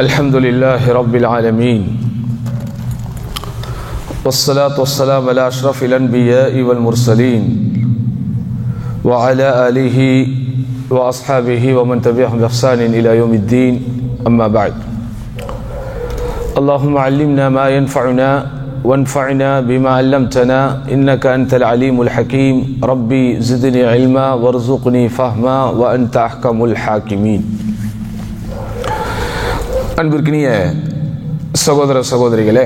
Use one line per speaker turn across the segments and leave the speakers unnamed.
الحمد لله رب العالمين والصلاة والسلام على أشرف الأنبياء والمرسلين وعلى آله وأصحابه ومن تبعهم بإحسان إلى يوم الدين أما بعد اللهم علمنا ما ينفعنا وانفعنا بما علمتنا إنك أنت العليم الحكيم ربي زدني علما وارزقني فهما وأنت أحكم الحاكمين. அன்பிற்கினிய சகோதர சகோதரிகளே,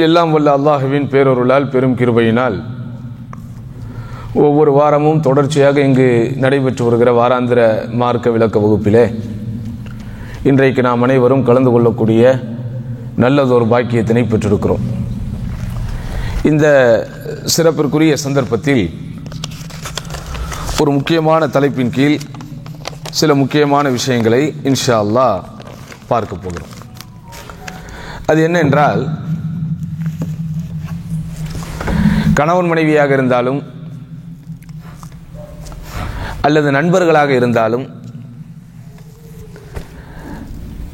எல்லாம் வல்ல அல்லாஹுவின் பேரருளால் பெரும் கிருபையினால் ஒவ்வொரு வாரமும் தொடர்ச்சியாக இங்கு நடைபெற்று வருகிற வாராந்திர மார்க்க விளக்க வகுப்பிலே இன்றைக்கு நாம் அனைவரும் கலந்து கொள்ளக்கூடிய நல்லதொரு பாக்கியத்தினை பெற்றிருக்கிறோம். இந்த சிறப்பிற்குரிய சந்தர்ப்பத்தில் ஒரு முக்கியமான தலைப்பின் கீழ் சில முக்கியமான விஷயங்களை இன்ஷா அல்லாஹ் பார்க்க போகிறோம். அது என்ன என்றால், கணவன் மனைவியாக இருந்தாலும் அல்லது நண்பர்களாக இருந்தாலும்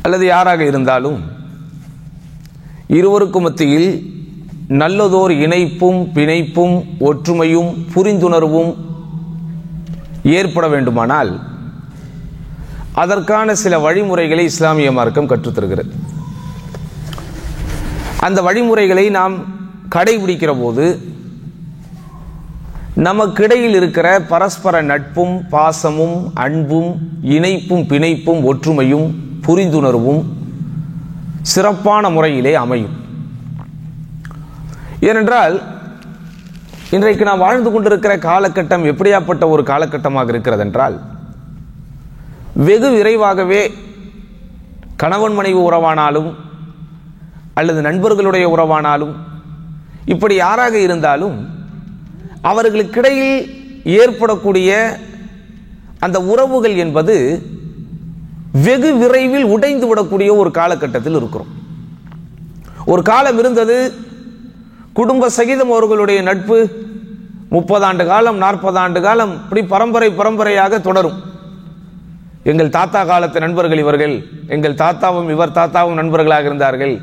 அல்லது யாராக இருந்தாலும் இருவருக்கும் மத்தியில் நல்லதோர் இணைப்பும் பிணைப்பும் ஒற்றுமையும் புரிந்துணர்வும் ஏற்பட வேண்டுமானால் அதற்கான சில வழிமுறைகளை இஸ்லாமிய மார்க்கம் கற்றுத்தருகிறது. அந்த வழிமுறைகளை நாம் கடைபிடிக்கிற போது நமக்கிடையில் இருக்கிற பரஸ்பர நட்பும் பாசமும் அன்பும் இணைப்பும் பிணைப்பும் ஒற்றுமையும் புரிந்துணர்வும் சிறப்பான முறையிலே அமையும். ஏனென்றால் இன்றைக்கு நாம் வாழ்ந்து கொண்டிருக்கிற காலகட்டம் எப்படியாப்பட்ட ஒரு காலகட்டமாக இருக்கிறது என்றால், வெகு விரைவாகவே கணவன் மனைவி உறவானாலும் அல்லது நண்பர்களுடைய உறவானாலும் இப்படி யாராக இருந்தாலும் அவர்களுக்கிடையில் ஏற்படக்கூடிய அந்த உறவுகள் என்பது வெகு விரைவில் உடைந்து விடக்கூடிய ஒரு காலகட்டத்தில் இருக்கிறோம். ஒரு காலம் இருந்தது, குடும்ப சகிதம் அவர்களுடைய நட்பு 30 ஆண்டு காலம் 40 ஆண்டு காலம் இப்படி பரம்பரையாக தொடரும். எங்கள் தாத்தா காலத்து நண்பர்கள் இவர்கள், எங்கள் தாத்தாவும் இவர் தாத்தாவும் நண்பர்களாக இருந்தார்கள்,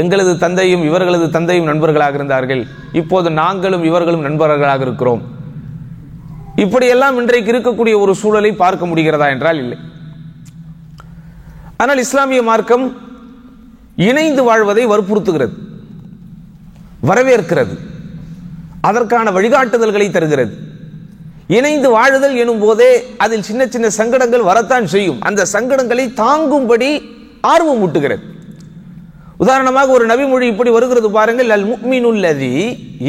எங்களது தந்தையும் இவர்களது தந்தையும் நண்பர்களாக இருந்தார்கள், இப்போது நாங்களும் இவர்களும் நண்பர்களாக இருக்கிறோம். இப்படியெல்லாம் இன்றைக்கு இருக்கக்கூடிய ஒரு சூழலை பார்க்க முடிகிறதா என்றால் இல்லை. ஆனால் இஸ்லாமிய மார்க்கம் இணைந்து வாழ்வதை வற்புறுத்துகிறது, வரவேற்கிறது, அதற்கான வழிகாட்டுதல்களை தருகிறது. இணைந்து வாழுதல் எனும் போதே அதில் சின்ன சின்ன சங்கடங்கள் வரத்தான் செய்யும். அந்த சங்கடங்களை தாங்கும்படி ஆர்வம் ஊட்டுகிறது. உதாரணமாக ஒரு நபிமொழி இப்படி வருகிறது பாருங்கள், அல் முஃமினுல்லதி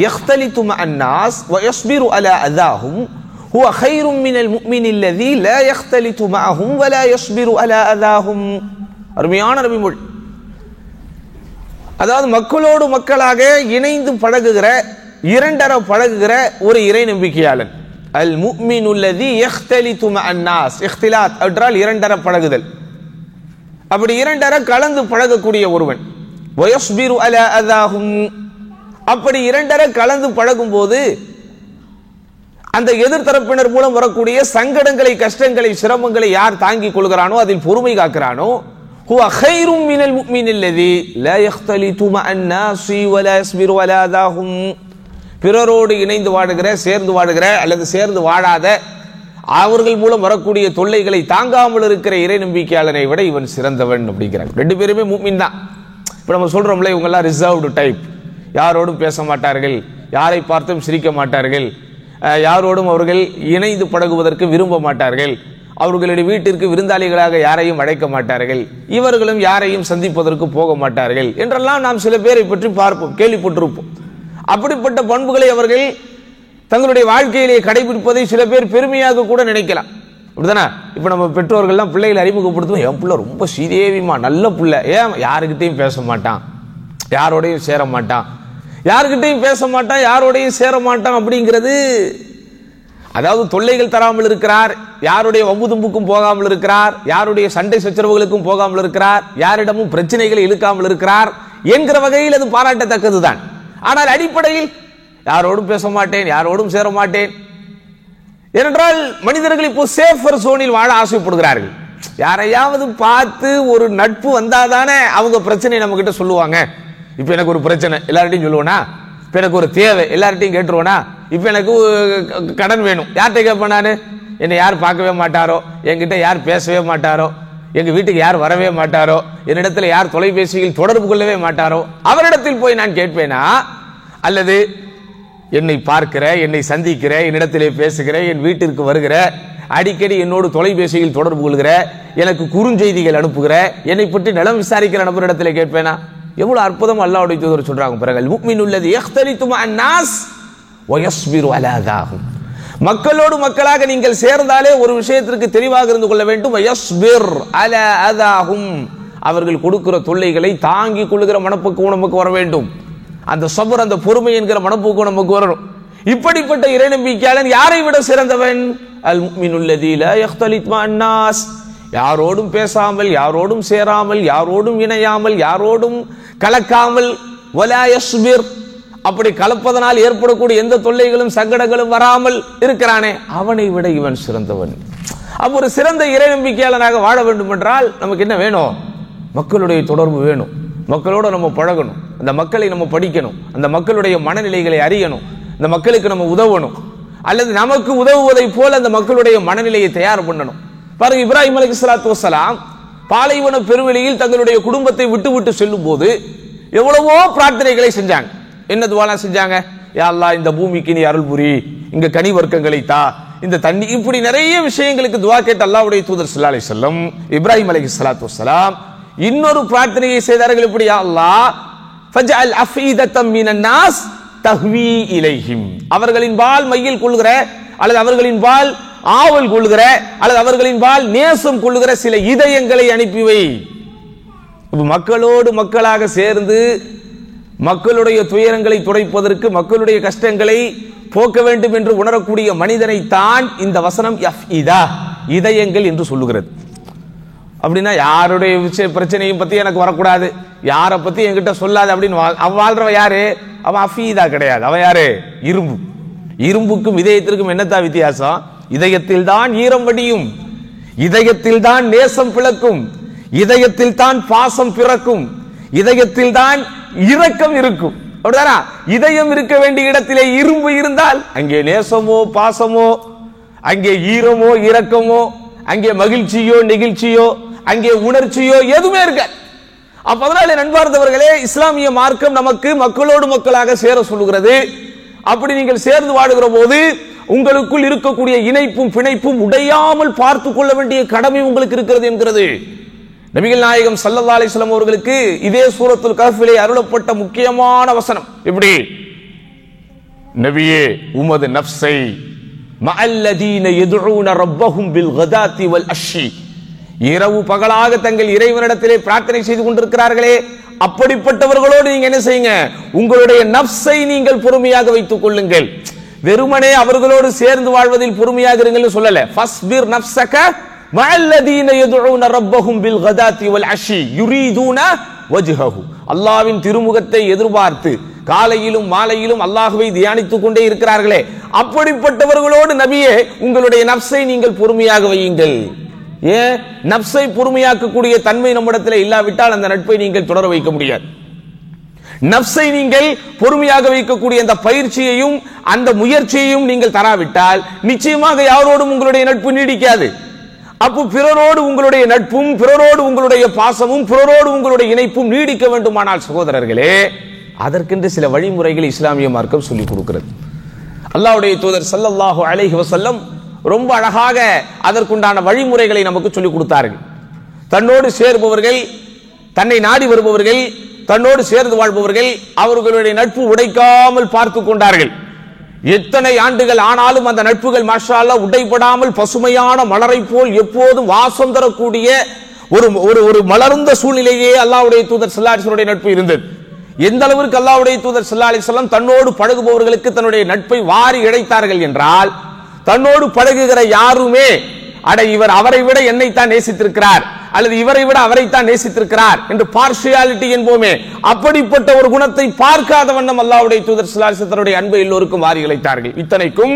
யக்தலிது மஅன்னாஸ் வ யஸ்பிரு அலா அதாஹும் ஹுவ கைரும் மினல் முஃமினில்லதி லா யக்தலிது மஅஹும் வ லா யஸ்பிரு அலா அதாஹும். அருமையான நபிமொழி. அதாவது மக்களோடு மக்களாக இணைந்து பழகுகிற, இரண்டர பழகுகிற ஒரு இறை நம்பிக்கையாளன். அல் முஃமினுல்லதி யக்தலிது மஅன்னாஸ், இக்திலாத் என்றால் இரண்டர பழகுதல். அப்படி இரண்டர கலந்து பழகக்கூடிய ஒருவன். வயஸ்பிரு அலா அதாஹும், அப்படி இரண்டர கலந்து பழகும் போது அந்த எதிர்த்தரப்பினர் மூலம் வரக்கூடிய சங்கடங்களை, கஷ்டங்களை, சிரமங்களை யார் தாங்கிக் கொள்கிறானோ, அதில் பொறுமை காக்கிறானோ, ஹுவ கைரும் மினல் முஃமினில்லதி லா யக்தலிது மஅன்னாஸி வ லா யஸ்பிரு அலா அதாஹும். பிறரோடு இணைந்து வாழுகிற, சேர்ந்து வாழுகிற அல்லது சேர்ந்து வாழாத, அவர்கள் மூலம் வரக்கூடிய தொல்லைகளை தாங்காமல் இருக்கிற இறை நம்பிக்கையாளனை விட இவன் சிறந்தவன் அப்படிங்கிறாங்க. ரெண்டு பேருமே முஃமின் தான். இப்போ நம்ம சொல்றோம்ல, இவங்கெல்லாம் ரிசர்வ்டு டைப், யாரோடும் பேச மாட்டார்கள், யாரை பார்த்தும் சிரிக்க மாட்டார்கள், யாரோடும் அவர்கள் இணைந்து பழகுவதற்கு விரும்ப மாட்டார்கள், அவர்களுடைய வீட்டிற்கு விருந்தாளிகளாக யாரையும் அழைக்க மாட்டார்கள், இவர்களும் யாரையும் சந்திப்பதற்கு போக மாட்டார்கள் என்றெல்லாம் நாம் சில பேரை பற்றி பார்ப்போம், கேள்விப்பட்டிருப்போம். அப்படிப்பட்ட பண்புகளை அவர்கள் தங்களுடைய வாழ்க்கையிலே கடைபிடிப்பதை சில பேர் பெருமையாக கூட நினைக்கலாம். அப்படிதானே? இப்ப நம்ம பெற்றோர்கள்லாம் பிள்ளைகளை அறிமுகப்படுத்துவோம், என் பிள்ளை ரொம்ப சீதேவிமா, நல்ல பிள்ளை, ஏன் யாருக்கிட்டையும் பேச மாட்டான், யாரோடையும் சேர மாட்டான், யாருக்கிட்டையும் பேச மாட்டான், யாரோடையும் சேர மாட்டான் அப்படிங்கிறது, அதாவது தொல்லைகள் தராமல் இருக்கிறார், யாருடைய வம்பு தும்புக்கும் போகாமல் இருக்கிறார், யாருடைய சண்டை சச்சரவுகளுக்கும் போகாமல் இருக்கிறார், யாரிடமும் பிரச்சனைகளை இழுக்காமல் இருக்கிறார் என்கிற வகையில் அது பாராட்டத்தக்கதுதான். ஆனால் அடிப்படையில் யாரோடும் பேச மாட்டேன், யாரோடும் சேர மாட்டேன், ஏனென்றால் மனிதர்கள் இப்போ சேஃபர் சோனில் வாழ ஆசைப்படுகிறார்கள். யாரையாவது பார்த்து ஒரு நட்பு வந்தாதானே அவங்க பிரச்சனை நம்ம கிட்ட சொல்லுவாங்க. இப்ப எனக்கு ஒரு பிரச்சனை எல்லார்ட்டையும் சொல்லுவேனா? இப்ப எனக்கு ஒரு தேவை எல்லார்ட்டையும் கேட்டுருவேனா? இப்ப எனக்கு கடன் வேணும் யார்கிட்ட கேட்பேன் நானு? என்னை யார் பார்க்கவே மாட்டாரோ, என்கிட்ட யார் பேசவே மாட்டாரோ, எங்க வீட்டுக்கு யார் வரவே மாட்டாரோ, என்னிடத்துல யார் தொலைபேசியில் தொடர்பு கொள்ளவே மாட்டாரோ அவரிடத்தில் போய் நான் கேட்பேனா? அல்லது என்னை பார்க்கிற, என்னை சந்திக்கிற, என்னிடத்திலே பேசுகிற, என் வீட்டிற்கு வருகிற, அடிக்கடி என்னோடு தொலைபேசியில் தொடர்பு கொள்கிற, எனக்கு குறுஞ்செய்திகள் அனுப்புகிற, என்னை பற்றி நலம் விசாரிக்கிற நபரிடத்திலே கேட்பேனா? எவ்வளவு அற்புதம் அல்லாஹ்வுடைய தூதர் சொல்றாங்க. பிறகு முஃமினுல்லதி யக்தலிது மஅன்னாஸ் வ யஸ்பிரு அலா தாஹும். மக்களோடு மக்களாக நீங்கள் சேர்ந்தாலே ஒரு விஷயத்திற்கு தெளிவாக இருந்து கொள்ள வேண்டும். யஸ்பிர் அலா அதாஹும். அவர்கள் கொடுக்கிற தொல்லைகளை தாங்கிக் கொள்ளுகிற மனப்பக்குவம் நமக்கு வர வேண்டும். அந்த சபர், அந்த பொறுமை என்கிற மனப்பக்குவம் நமக்கு வரணும். இப்படிப்பட்ட இறைநம்பிக்கையாளன் யாரை விட சிறந்தவன்? அல் முஃமினுல்லதி லா யக்தலிது மஅன்னாஸ். யாரோடும் பேசாமல், யாரோடும் சேராமல், யாரோடும் இணையாமல், யாரோடும் கலக்காமல், வலா யஸ்பிர், அப்படி கலப்பதனால் ஏற்படக்கூடிய எந்த தொல்லைகளும் சங்கடங்களும் வராமல் இருக்கிறானே, அவனை விட இவன் சிறந்தவன். அப்ப ஒரு சிறந்த இறைநம்பிக்கையாளனாக வாழ வேண்டும் என்றால் நமக்கு என்ன வேணும்? மக்களுடைய தொடர்பு வேணும். மக்களோட நம்ம பழகணும், அந்த மக்களை நம்ம படிக்கணும், அந்த மக்களுடைய மனநிலைகளை அறியணும், அந்த மக்களுக்கு நம்ம உதவணும், அல்லது நமக்கு உதவுவதை போல அந்த மக்களுடைய மனநிலையை தயார் பண்ணணும். பாருங்க, இப்ராஹிம் அலைஹிஸ்ஸலாத்து வஸ்ஸலாம் பாலைவன பெருவெளியில் தங்களுடைய குடும்பத்தை விட்டு விட்டு செல்லும் போது எவ்வளவோ பிரார்த்தனைகளை செஞ்சாங்க. என்ன துஆலாம் செஞ்சாங்க? யா அல்லாஹ், இந்த பூமிக்கு நீ அருள் புரி, இங்க கனி வர்க்கங்களை தா, இந்த தண்ணி, இப்படி நிறைய விஷயங்களுக்கு துஆ கேட்ட அல்லாஹ்வுடைய தூதர் ஸல்லல்லாஹு அலைஹி வஸல்லம் இப்ராஹிம் அலைஹிஸ்ஸலாத்து வஸ்ஸலாம் இன்னொரு பிரார்த்தனையை செய்தார்கள். எப்படி? யா அல்லாஹ், ஃபஜ்அல் அஃபீதத்தம் மினன் நாஸ் தஹ்வி இலைஹிம். அவர்களின் பால் மையில் கொள்கிற, அல்லது அவர்களின் பால் ஆவல் கொள்கிற, அல்லது அவர்களின் பால் நேசம் கொள்கிற சில இதயங்களை அனுப்பி வை. மக்களோடு மக்களாக சேர்ந்து மக்களுடைய துயரங்களை துடைப்பதற்கு, மக்களுடைய கஷ்டங்களை போக்க வேண்டும் என்று உணரக்கூடிய மனிதனை தான் இந்த வசனம் யஃபீதா, இதயங்கள் என்று சொல்லுகிறது. அப்படின்னா யாருடைய பிரச்சனையை பத்தி எனக்கு வரக்கூடாது, யாரை பத்தி என்கிட்ட சொல்லாது அப்படின்னு வாழ்றவ யாரு? அவன் அஃபீதா கிடையாது. அவன் யாரு? இரும்பு. இரும்புக்கும் இதயத்திற்கும் என்னத்தான் வித்தியாசம்? இதயத்தில் தான் ஈரம் வடியும், இதயத்தில் தான் நேசம் பிளக்கும், இதயத்தில் தான் பாசம் பிறக்கும், இதயத்தில் தான் இரக்கம் இருக்கும். அப்படிதானா? இதயம் இருக்க வேண்டிய இடத்திலே இரும்பு இருந்தால் அங்கே நேசமோ பாசமோ, அங்கே ஈரமோ இரக்கமோ, அங்கே மகிழ்ச்சியோ நெகிழ்ச்சியோ, அங்கே உணர்ச்சியோ எதுவுமே இருக்க. அப்ப அதனால நண்பார்ந்தவர்களே, இஸ்லாமிய மார்க்கம் நமக்கு மக்களோடு மக்களாக சேர சொல்லுகிறது. அப்படி நீங்கள் சேர்ந்து வாழுகிற போது உங்களுக்குள் இருக்கக்கூடிய இணைப்பும் பிணைப்பும் உடையாமல் பார்த்து கொள்ள வேண்டிய கடமை உங்களுக்கு இருக்கிறது என்கிறது நபிகள் நாயகம் ஸல்லல்லாஹு அலைஹி வஸல்லம் அவர்களுக்கு இதே சூரத்துல் கஹ்ஃபிலே அருளப்பட்ட முக்கியமான வசனம். எப்படி? நபியே, உமது நஃப்ஸை மஅல்லதீன யதுஊன ரப்பஹும் பில் கதாத்தி வல் அஷி, இரவு பகலாக தங்கள் இறைவனிடத்திலே பிரார்த்தனை செய்து கொண்டிருக்கிறார்களே, அப்படிப்பட்டவர்களோடு நீங்க என்ன செய்யுங்க? உங்களுடைய நஃப்ஸை நீங்கள் பொறுமையாக வைத்துக் கொள்ளுங்கள். வெறுமனே அவர்களோடு சேர்ந்து வாழ்வதில் பொறுமையாக இருங்கள் சொல்லல. ஃபஸ்பிர் நஃப்ஸக மஅல்லதீன யதுஊன ரப்பஹும் பில் கதாத்தி வல் அஷி யுரீதுன வஜ்ஹஹு, அல்லாஹ்வின் திருமுகத்தை எதிர்பார்த்து காலையிலும் மாலையிலும் அல்லாஹ்வை தியானித்துக் கொண்டே இருக்கிறார்களே, அப்படிப்பட்டவர்களோடு நபியே உங்களுடைய நஃப்ஸை நீங்கள் பொறுமையாக வையுங்கள். ஏன்? நஃப்ஸை பொறுமையாக்கக்கூடிய தன்மை நம்மிடத்தில் இல்லாவிட்டால் அந்த நட்பை நீங்கள் தொடர வைக்க முடியாது. நஃப்ஸை நீங்கள் பொறுமையாக வைக்கக்கூடிய அந்த பயிற்சியையும் அந்த முயற்சியையும் நீங்கள் தராவிட்டால் நிச்சயமாக யாரோடும் உங்களுடைய நட்பு நீடிக்காது. அப்போ பிறரோடு உங்களுடைய நட்பும், பிறரோடு உங்களுடைய பாசமும், பிறரோடு உங்களுடைய இணைப்பும் நீடிக்க வேண்டுமானால் சகோதரர்களே, அதற்கென்று சில வழிமுறைகளை இஸ்லாமிய மார்க்கம் சொல்லிக் கொடுக்கிறது. அல்லாஹ்வுடைய தூதர் ஸல்லல்லாஹு அலைஹி வஸல்லம் ரொம்ப அழகாக அதற்குண்டான வழிமுறைகளை நமக்கு சொல்லிக் கொடுத்தார்கள். தன்னோடு சேர்பவர்கள், தன்னை நாடி வருபவர்கள், தன்னோடு சேர்ந்து வாழ்பவர்கள், அவர்களுடைய நட்பு உடைக்காமல் பார்த்து கொண்டார்கள். எத்தனை ஆண்டுகள் ஆனாலும் அந்த நட்புகள் மாஷா அல்லாஹ் உடைபடாமல் பசுமையான மலரை போல் எப்போதும் வாசம் தரக்கூடிய ஒரு மலர்ந்த சூழ்நிலையே அல்லாஹ்வுடைய தூதர் ஸல்லல்லாஹு அலைஹி வஸல்லம் நட்பு இருந்தது. எந்த அளவிற்கு அல்லாஹ்வுடைய தூதர் ஸல்லல்லாஹு அலைஹி வஸல்லம் தன்னோடு பழகுபவர்களுக்கு தன்னுடைய நட்பை வாரி இழைத்தார்கள் என்றால், தன்னோடு பழகுகிற யாருமே அட இவர் அவரை விட என்னைத்தான் நேசித்திருக்கிறார், அல்லது இவரை விட அவரைத்தான் நேசித்திருக்கிறார் என்று பார்ஷியாலிட்டி என்போமே, அப்படிப்பட்ட ஒரு குணத்தை பார்க்காத வண்ணம் அல்லாஹ்வுடைய தூதர் ஸல்லல்லாஹு அலைஹி வஸல்லம் தன்னுடைய அன்பை எல்லோருக்கும் வாரி இழைத்தார்கள். இத்தனைக்கும்